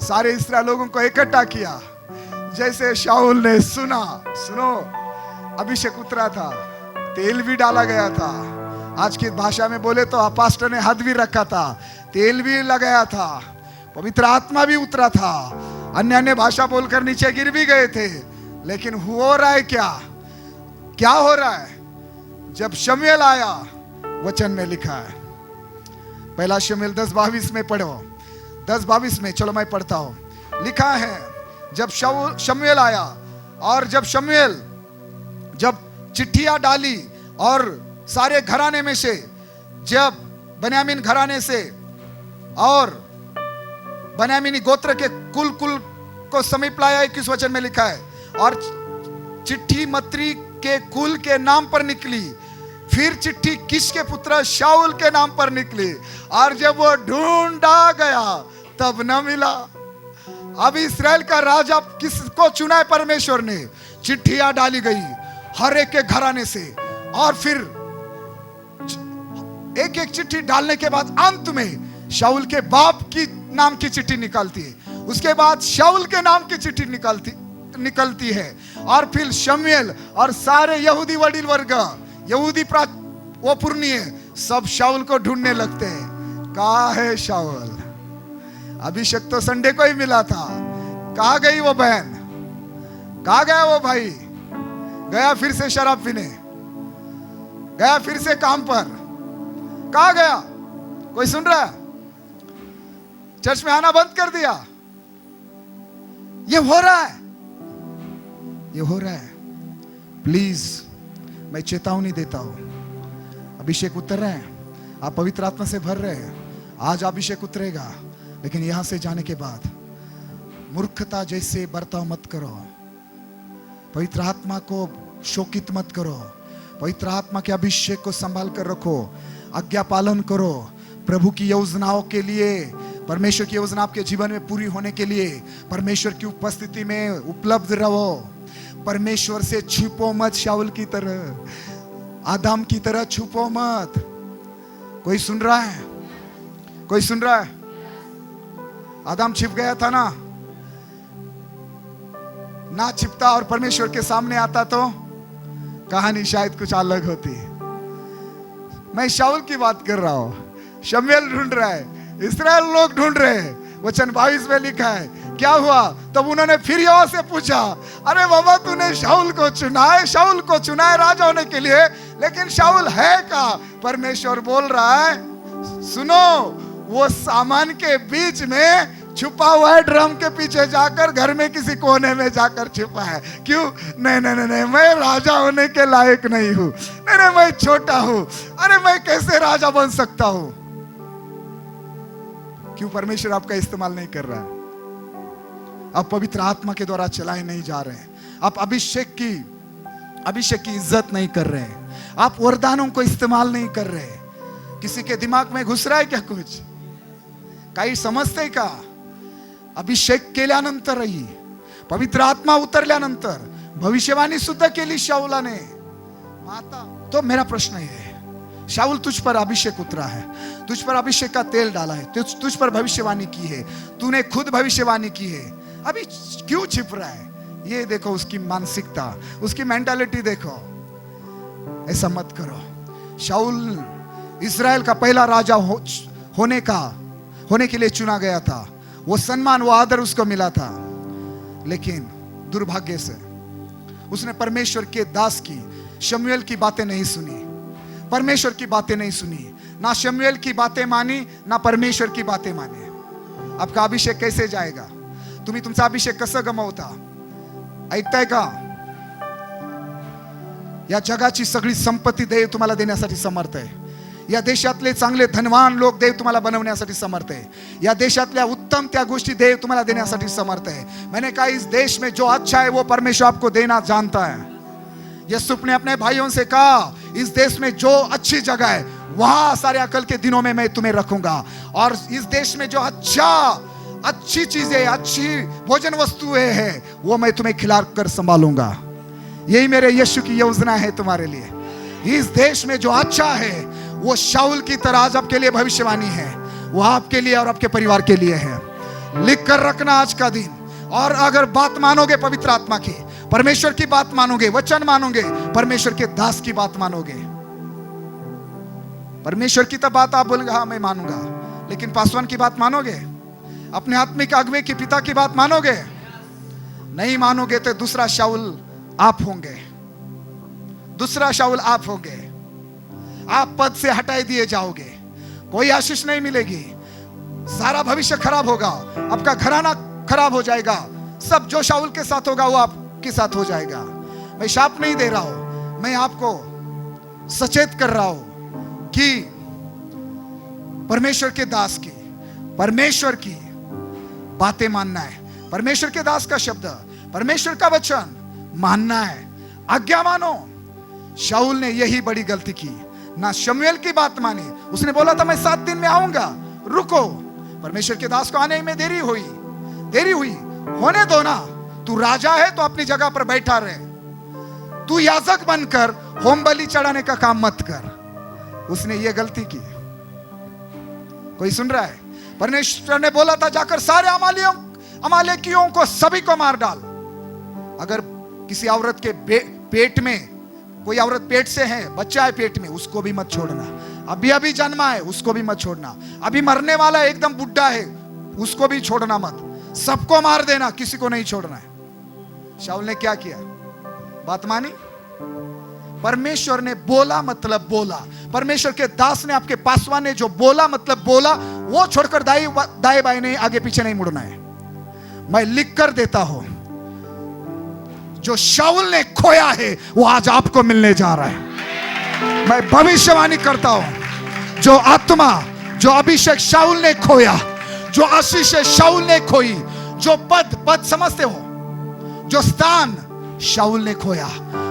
Speaker 1: सारे इस्राएल लोगों को इकट्ठा किया. जैसे शाऊल ने सुनो अभिषेक उतरा था, तेल भी डाला गया था. आज की भाषा में बोले तो पास्टर ने हाथ भी रखा था, तेल भी लगाया था, पवित्र आत्मा भी उतरा था. अन्य भाषा बोलकर नीचे गिर भी गए थे. लेकिन हो रहा है क्या हो रहा है? जब शमूएल आया, वचन में लिखा है, पहला शमूएल 10:22 में पढ़ो. 10:22 में, चलो मैं पढ़ता हूं. लिखा है जब शमूएल आया, और जब चिट्ठियां डाली और सारे घराने में से, जब बन्यामीन घराने से और बन्यामीनी गोत्र के कुल को समीप लाया. 21 वचन में लिखा है, और चिट्ठी मत्री के कुल के नाम पर निकली. फिर चिट्ठी किसके पुत्र शाऊल के नाम पर निकली. और जब वो ढूंढा गया तब न मिला. अब इस्राएल का राजा किसको चुना है? परमेश्वर ने. चिट्ठियां डाली गई हर एक के घराने से, और फिर एक एक चिट्ठी डालने के बाद अंत में शाऊल के बाप की नाम की चिट्ठी निकलती है. उसके बाद शाऊल के नाम की चिट्ठी निकलती है. और फिर शमूएल और सारे यहूदी वडील वर्ग, यहूदी वो पुरनिये सब शाऊल को ढूंढने लगते हैं. कहाँ है शाऊल? अभिषेक तो संडे को ही मिला था. कहाँ गई वो बहन? कहाँ गया वो भाई? गया फिर से शराब पीने, गया फिर से काम पर. कहाँ गया? कोई सुन रहा है? चर्च में आना बंद कर दिया. ये हो रहा है. प्लीज मैं चेतावनी देता हूं. अभिषेक उतर रहे हैं, आप पवित्र आत्मा से भर रहे हैं. आज अभिषेक उतरेगा, लेकिन यहां से जाने के बाद मूर्खता जैसे बर्ताव मत करो. पवित्र आत्मा को शोकित मत करो. पवित्र आत्मा के अभिषेक को संभाल कर रखो. आज्ञा पालन करो. प्रभु की योजनाओं के लिए, परमेश्वर की योजना आपके जीवन में पूरी होने के लिए परमेश्वर की उपस्थिति में उपलब्ध रहो. परमेश्वर से छुपो मत. शाऊल की तरह, आदम की तरह छुपो मत. कोई सुन रहा है? कोई सुन रहा है? आदम छिप गया था ना छिपता और परमेश्वर के सामने आता तो कहानी शायद कुछ अलग होती. मैं शाऊल की बात कर रहा हूं. शमूएल ढूंढ रहा है, इस्राएल लोग ढूंढ रहे हैं. वचन 22 में लिखा है, क्या हुआ? तब उन्होंने फिर यहोवा से पूछा, अरे बाबा तूने शाऊल को चुना है राजा होने के लिए, लेकिन शाऊल है कहाँ? परमेश्वर बोल रहा है, सुनो, वो सामान के बीच में छुपा हुआ है. ड्रम के पीछे जाकर, घर में किसी कोने में जाकर छुपा है. क्यों? नहीं, मैं राजा होने के लायक नहीं हूं. नहीं, मैं छोटा हूं. अरे मैं कैसे राजा बन सकता हूं? क्यों परमेश्वर आपका इस्तेमाल नहीं कर रहा है? आप पवित्र आत्मा के द्वारा चलाए नहीं जा रहे हैं. आप अभिषेक की इज्जत नहीं कर रहे हैं. आप वरदानों को इस्तेमाल नहीं कर रहे. किसी के दिमाग में घुस रहा है क्या कुछ? काही समजतंय का? अभिषेक केल्यानंतरही, पवित्र आत्मा उतरल्यानंतर भविष्यवाणी सुद्धा केली शाऊलाने. माता, तो मेरा प्रश्न है, शाऊल तुझ पर अभिषेक उतरा है, तुझ पर अभिषेक का तेल डाला है, तुझ पर भविष्यवाणी की है, तूने खुद भविष्यवाणी की है, अभी क्यों छिप रहा है? ये देखो उसकी मानसिकता, उसकी मेंटालिटी देखो. ऐसा मत करो. शाऊल इस्राएल का पहला राजा होने के लिए चुना गया था. वो सम्मान, वो आदर उसको मिला था. लेकिन दुर्भाग्य से उसने परमेश्वर के दास की, शमूएल की बातें नहीं सुनी. परमेश्वर की बातें नहीं सुनी. ना शमूएल की बातें मानी, ना परमेश्वर की बातें माने. आपका अभिषेक कैसे जाएगा? तुम्ही तुमचा अभिषेक कसं गमावता? ऐकताय का? या जगाची सगळी संपत्ती तुम्हाला देण्यासाठी समर्थ आहे. या देशातले चांगले धनवान लोक देव तुम्हाला बनवण्यासाठी समर्थ है. या देशातल्या उत्तम त्या गोष्टी देव तुम्हाला देण्यासाठी समर्थ है. मैंने कहा इस देश में जो अच्छा है वो परमेश्वर आपको देना जानता है. यूसुफ ने अपने भाइयों से कहा इस देश में जो अच्छी जगह है वहां सारे अकल के दिनों में मैं तुम्हें रखूंगा, और इस देश में जो अच्छी चीजें, अच्छी भोजन वस्तुएं हैं वो मैं तुम्हें खिला कर संभालूंगा. यही मेरे यीशु की योजना है तुम्हारे लिए. इस देश में जो अच्छा है वो शाऊल की तरह आज आपके लिए भविष्यवाणी है. वो आपके लिए और आपके परिवार के लिए है. लिख कर रखना आज का दिन. और अगर बात मानोगे पवित्र आत्मा की, परमेश्वर की बात मानोगे, वचन मानोगे, परमेश्वर के दास की बात मानोगे. परमेश्वर की तो बात आप बोलेंगे हाँ मैं मानूंगा, लेकिन पासवान की बात मानोगे? अपने आत्मिक अगुवे की पिता की बात मानोगे? नहीं मानोगे तो दूसरा शाऊल आप होंगे. दूसरा शाऊल आप होंगे. आप पद से हटाए दिए जाओगे. कोई आशीष नहीं मिलेगी. सारा भविष्य खराब होगा. आपका घराना खराब हो जाएगा. सब जो शाऊल के साथ होगा वो आपके साथ हो जाएगा. मैं शाप नहीं दे रहा हूं, मैं आपको सचेत कर रहा हूं कि परमेश्वर के दास की, परमेश्वर की बातें मानना है. परमेश्वर के दास का शब्द, परमेश्वर का वचन मानना है. आज्ञा मानो. शाऊल ने यही बड़ी गलती की. ना शमूएल की बात मानी. उसने बोला था मैं 7 दिन में आऊंगा, रुको. परमेश्वर के दास को आने में देरी हुई. होने दो ना. तू राजा है तो अपनी जगह पर बैठा रहे. तू याजक बनकर होम बलि चढ़ाने का काम मत कर. उसने ये गलती की. कोई सुन रहा है? परमेश्वर ने बोला था जाकर सारे अमालेकियों को सभी को मार डाल. अगर किसी औरत के पेट में, कोई औरत पेट से है, बच्चा है पेट में, उसको भी मत छोड़ना. अभी जन्मा है उसको भी मत छोड़ना. अभी मरने वाला एकदम बुढ़ा है उसको भी छोड़ना मत. सबको मार देना, किसी को नहीं छोड़ना है. शाऊल ने क्या किया? बात मानी. परमेश्वर ने बोला मतलब बोला. परमेश्वर के दास ने, आपके पासवान ने जो बोला मतलब बोला. वो छोड़कर दाएं बाएं नहीं, आगे पीछे नहीं मुड़ना है. मैं लिख कर देता हूं जो शाऊल ने खोया है वो आज आपको मिलने जा रहा है. मैं भविष्यवाणी करता हूं जो आत्मा, जो अभिषेक शाऊल ने खोया, जो आशीष शाऊल ने खोई, जो पद समझते हो, जो स्थान शाऊल ने खोया,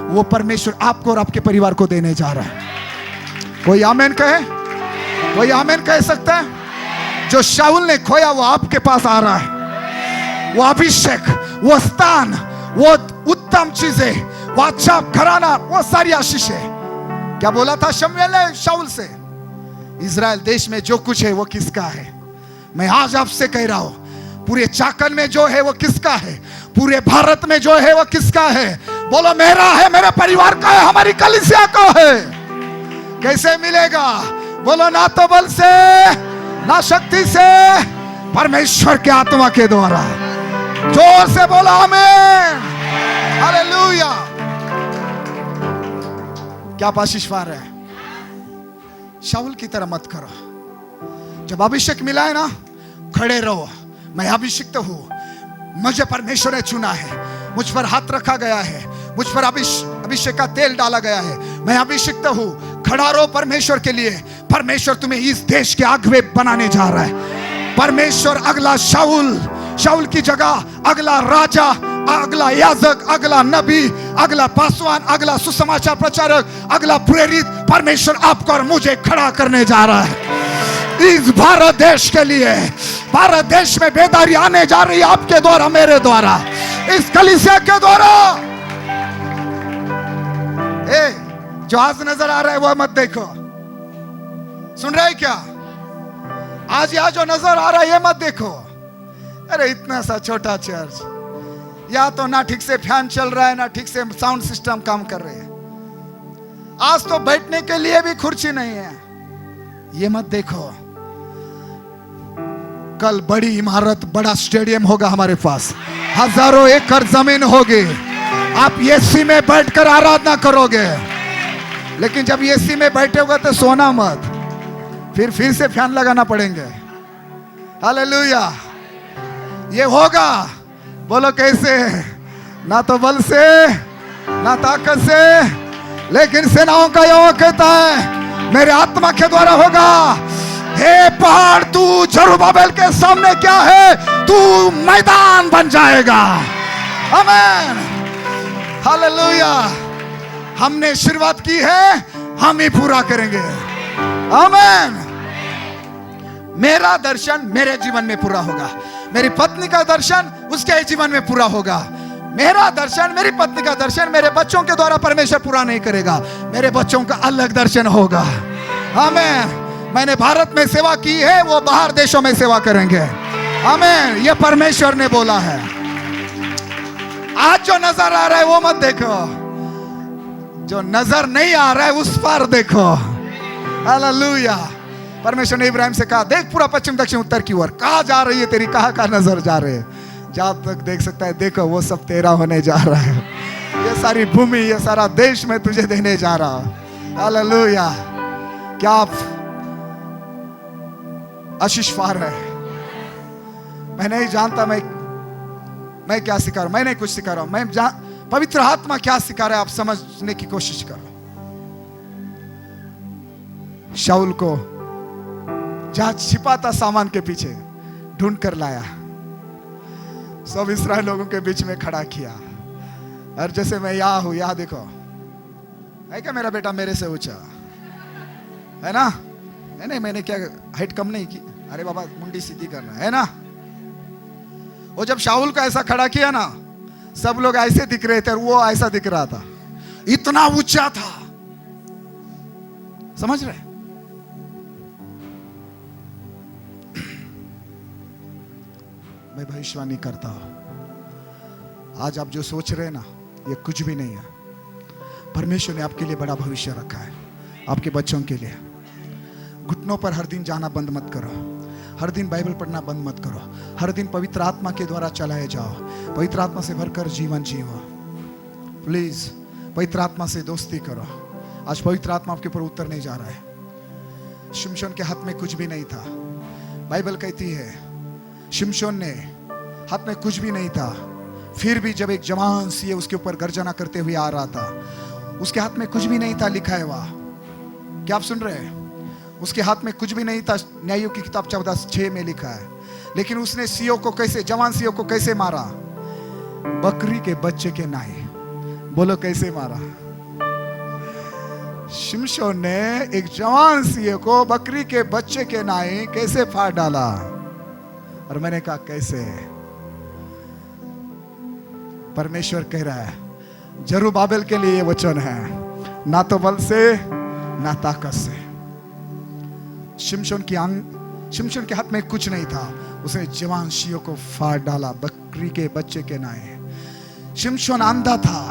Speaker 1: वो परमेश्वर आपको और आपके परिवार को देने जा रहा है. कोई आमेन कहे? कोई आमेन कह सकता है? जो शाऊल ने खोया वो आपके पास आ रहा है. वो अभिषेक, वो स्थान, वो उत्तम चीजें, वो अच्छा घराना, वो सारी आशीषें. क्या बोला था शमूएल ने शाऊल से? इज़राइल देश में जो कुछ है वो किसका है? मैं आज आपसे कह रहा हूं पूरे चाकन में जो है वो किसका है? पूरे भारत में जो है वो किसका है? बोलो मेरा है, मेरे परिवार का है, हमारी कलीसिया का है. कैसे मिलेगा? बोलो ना तो बल से, ना शक्ति से, परमेश्वर के आत्मा के द्वारा. जोर से बोलो आमीन. हालेलुया. क्या आशीष पा रहे हैं? शाऊल की तरह मत करो. जब अभिषेक मिला है ना, खड़े रहो. मैं अभिषिक्त हूं, मुझे परमेश्वर ने चुना है, मुझ पर हाथ रखा गया है, मुझ पर अभिषेक का तेल डाला गया है. मैं अभिषिक्त हूं. खड़ा रहो परमेश्वर के लिए. परमेश्वर तुम्हें इस देश के अगुवे बनाने जा रहा है. परमेश्वर अगला शाऊल की जगह अगला राजा, अगला याजक, अगला नबी, अगला पासवान, अगला सुसमाचार प्रचारक, अगला प्रेरित परमेश्वर आपको और मुझे खड़ा करने जा रहा है. इस भारत देश के लिए, भारत देश में बेदारी आने जा रही है आपके द्वारा, मेरे द्वारा, इस कलीसिया के द्वारा. जो आज नजर आ रहा है वो मत देखो. सुन रहे क्या? आज यहाँ जो नजर आ रहा है ये मत देखो. अरे इतना सा छोटा चर्च, या तो ना ठीक से फैन चल रहा है, ना ठीक से साउंड सिस्टम काम कर रहे हैं. आज तो बैठने के लिए भी कुर्सी नहीं है. ये मत देखो. कल बड़ी इमारत, बड़ा स्टेडियम होगा हमारे पास. हजारों एकड़ जमीन होगी. आप एसी में बैठकर आराधना करोगे. लेकिन जब एसी में बैठे होगे तो सोना मत. फिर से फैन लगाना पड़ेंगे. हालेलुया. ये होगा. बोलो कैसे? ना तो बल से, ना ताकत से, लेकिन सेनाओं का यहोवा कहता है मेरे आत्मा के द्वारा होगा। हे पहाड़, तू जरुब्बाबेल के सामने क्या है? तू मैदान बन जाएगा। आमीन, हालेलुया। हमने शुरुआत की है, हम ही पूरा करेंगे। आमीन। मेरा दर्शन मेरे जीवन में पूरा होगा, मेरी पत्नी का दर्शन उसके जीवन में पूरा होगा। मेरा दर्शन, मेरी पत्नी का दर्शन मेरे बच्चों के द्वारा परमेश्वर पूरा नहीं करेगा, मेरे बच्चों का अलग दर्शन होगा। आमीन। मैंने भारत में सेवा की है, वो बाहर देशों में सेवा करेंगे। आमीन, ये परमेश्वर ने बोला है। आज जो नजर आ रहा है वो मत देखो, जो नजर नहीं आ रहा है उस पर देखो। हालेलुया। परमेश्वर ने इब्राहिम से कहा, देख पूरा पश्चिम दक्षिण उत्तर की ओर, कहां जा रही है तेरी, कहां नजर जा रहे है? जहां तक देख सकता है देखो, वो सब तेरा होने जा रहा है। ये सारी भूमि, ये सारा देश मैं तुझे देने जा रहा हूं। हालेलुया। क्या आप आशीष पा रहे हैं? मैं नहीं जानता मैं क्या सिखा रहा हूं, मैं नहीं कुछ सिखा रहा हूं, मैं पवित्र आत्मा क्या सिखा रहा है आप समझने की कोशिश करो। शाऊल को जहां छिपा था सामान के पीछे ढूंढ कर लाया, सब इस्राएल लोगों के बीच में खड़ा किया। और जैसे मैं यहां हूं, यहां देखो, है क्या मेरा बेटा मेरे से ऊंचा है ना? नहीं, मैंने क्या हाइट कम नहीं की, अरे बाबा मुंडी सीधी करना है ना। वो जब शाऊल को ऐसा खड़ा किया ना, सब लोग ऐसे दिख रहे थे और वो ऐसा दिख रहा था, इतना ऊंचा था। समझ रहे? मैं भविष्यवाणी करता हूं, आज आप जो सोच रहे हैं ना, ये कुछ भी नहीं है। परमेश्वर ने आपके लिए बड़ा भविष्य रखा है, आपके बच्चों के लिए। घुटनों पर हर दिन जाना बंद मत करो, हर दिन बाइबल पढ़ना बंद मत करो, हर दिन पवित्र आत्मा के द्वारा चलाए जाओ, पवित्र आत्मा से भरकर जीवन जियो। प्लीज पवित्र आत्मा से दोस्ती करो। आज पवित्र आत्मा आपके ऊपर उतरने जा रहा है। शिमशोन के हाथ में कुछ भी नहीं था, बाइबल कहती है शिमशोन ने हाथ में कुछ भी नहीं था, फिर भी जब एक जवान सी उसके ऊपर गर्जना करते हुए आ रहा था, उसके हाथ में कुछ भी नहीं था, लिखा है वहां। क्या आप सुन रहे हैं? उसके हाथ में कुछ भी नहीं था, न्यायों की किताब 14:6 में लिखा है। लेकिन उसने सीओ को कैसे, जवान सीओ को कैसे मारा? बकरी के बच्चे के नाई। बोलो कैसे मारा? शिमशोन ने एक जवान सीओ को बकरी के बच्चे के नाई कैसे फाड़ डाला? और मैंने कहा कैसे? परमेश्वर कह रहा है, जरुब्बाबेल के लिए ये वचन है, ना तो बल से ना ताकत से। शिमशोन के हाथ में कुछ नहीं था, उसने जवान शियो को फाड़ डाला बकरी के बच्चे के नाए। शिमशोन अंधा था।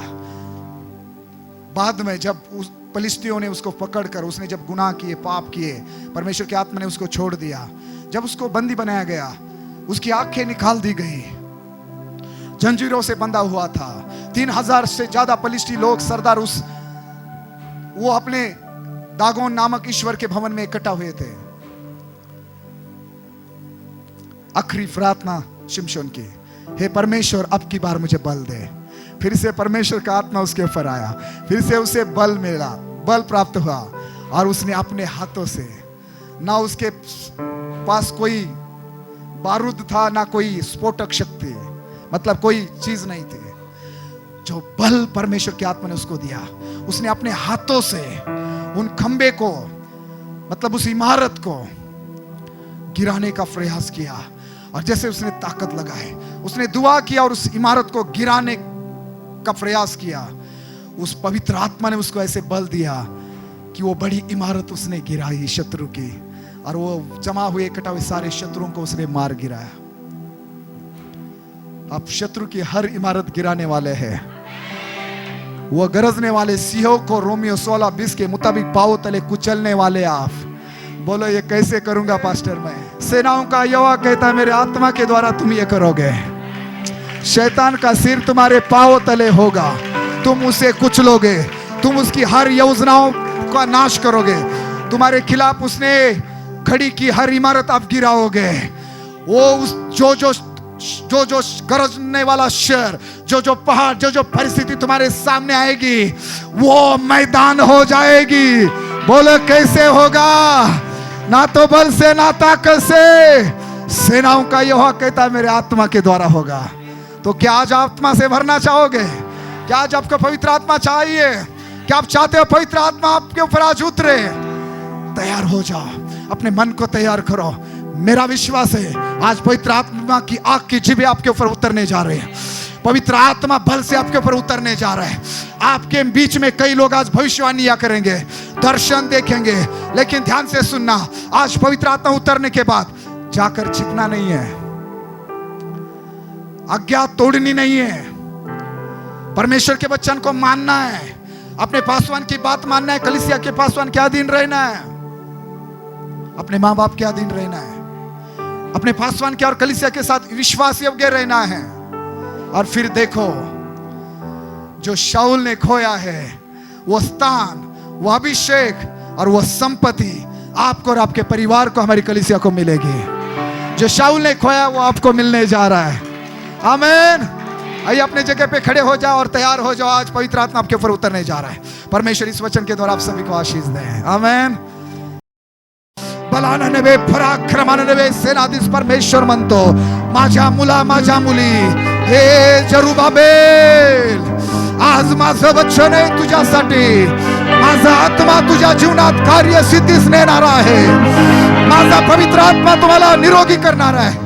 Speaker 1: बाद में जब उस फलिस्तियों ने उसको पकड़कर, उसने जब गुनाह किए, पाप किए, परमेश्वर की आत्मा ने उसको छोड़ दिया। जब उसको बंदी बनाया गया, उसकी आंखें निकाल दी गई, जंजीरों से बंधा हुआ था। 3000 से ज्यादा फलिस्ती लोग, सरदार वो अपने दागोन नामक ईश्वर के भवन में इकट्ठा हुए थे। आखिरी प्रार्थना शिमशोन की, हे परमेश्वर अब की बार मुझे बल दे। फिर से परमेश्वर का आत्मा उसके ऊपर आया, फिर से उसे बल मिला, बल प्राप्त हुआ। और उसने अपने हाथों से, ना उसके पास कोई बारूद था, ना कोई स्फोटक शक्ति, मतलब कोई चीज नहीं थी, जो बल परमेश्वर की आत्मा ने उसको दिया, उसने अपने हाथों से उन खंबे को, मतलब उस इमारत को गिराने का प्रयास किया। और जैसे उसने ताकत लगाई, उसने दुआ किया और उस इमारत को गिराने का प्रयास किया, उस पवित्र आत्मा ने उसको ऐसे बल दिया कि वो बड़ी इमारत उसने गिराई शत्रु की, और वो जमा हुए, इकट्ठा हुए सारे शत्रुओं को उसने मार गिराया। आप शत्रु की हर इमारत गिराने वाले हैं। वो गरजने वाले सिंहों को रोमियो 16:20 के मुताबिक पांव तले कुचलने वाले आप। बोलो ये कैसे करूंगा पास्टर? मैं, सेनाओं का यहोवा कहता है, मेरे आत्मा के द्वारा तुम ये करोगे। शैतान का सिर तुम्हारे पांव तले होगा, तुम उसे कुचलोगे, तुम उसकी हर योजनाओं का नाश करोगे, तुम्हारे खिलाफ उसने खड़ी की हर इमारत आप गिराओगे। वो उस जो गरजने वाला शहर, जो पहाड़, जो परिस्थिति तुम्हारे सामने आएगी, वो मैदान हो जाएगी। बोलो कैसे होगा? ना तो बल से ना ताकत से, सेनाओं का यहोवा कहता है मेरे आत्मा के द्वारा होगा। तो क्या आज आत्मा से भरना चाहोगे? क्या आज आपको पवित्र आत्मा चाहिए? क्या आप चाहते हो पवित्र आत्मा आपके ऊपर आज उतरे? तैयार हो जाओ, अपने मन को तैयार करो। मेरा विश्वास है आज पवित्र आत्मा की आग की जिभे आपके ऊपर उतरने जा रहे हैं। पवित्र आत्मा बल से आपके ऊपर उतरने जा रहा है। आपके बीच में कई लोग आज भविष्यवाणियां करेंगे, दर्शन देखेंगे, लेकिन ध्यान से सुनना, आज पवित्र आत्मा उतरने के बाद जाकर छिपना नहीं है, आज्ञा तोड़नी नहीं है, परमेश्वर के वचन को मानना है, अपने पासवान की बात मानना है, कलीसिया के पासवान के अधीन रहना है, अपने माँ बाप के अधीन रहना है, अपने पासवान के और कलीसिया के साथ विश्वास योग्य रहना है। और फिर देखो, जो शाऊल ने खोया है वो स्थान, वो अभिषेक और वो संपत्ति आपको और आपके परिवार को, हमारी कलीसिया को मिलेगी। जो शाऊल ने खोया वो आपको मिलने जा रहा है। आमीन। आइए अपने जगह पे खड़े हो जाओ और तैयार हो जाओ, आज पवित्र आत्मा आपके ऊपर उतरने जा रहा है। परमेश्वर इस वचन के द्वारा आप सभी को आशीष दे। आमीन। बलाननवे पराक्रमाननवे सेनाधीश परमेश्वर म्हणतो, माझ्या मुला माझ्या मुली, हे जरुबाबेल, आज माझं वचन आहे तुझ्यासाठी, माझा आत्मा तुझ्या जीवनात कार्यसिद्धीस नेणार आहे, माझा पवित्र आत्मा तुम्हाला निरोगी करणार आहे।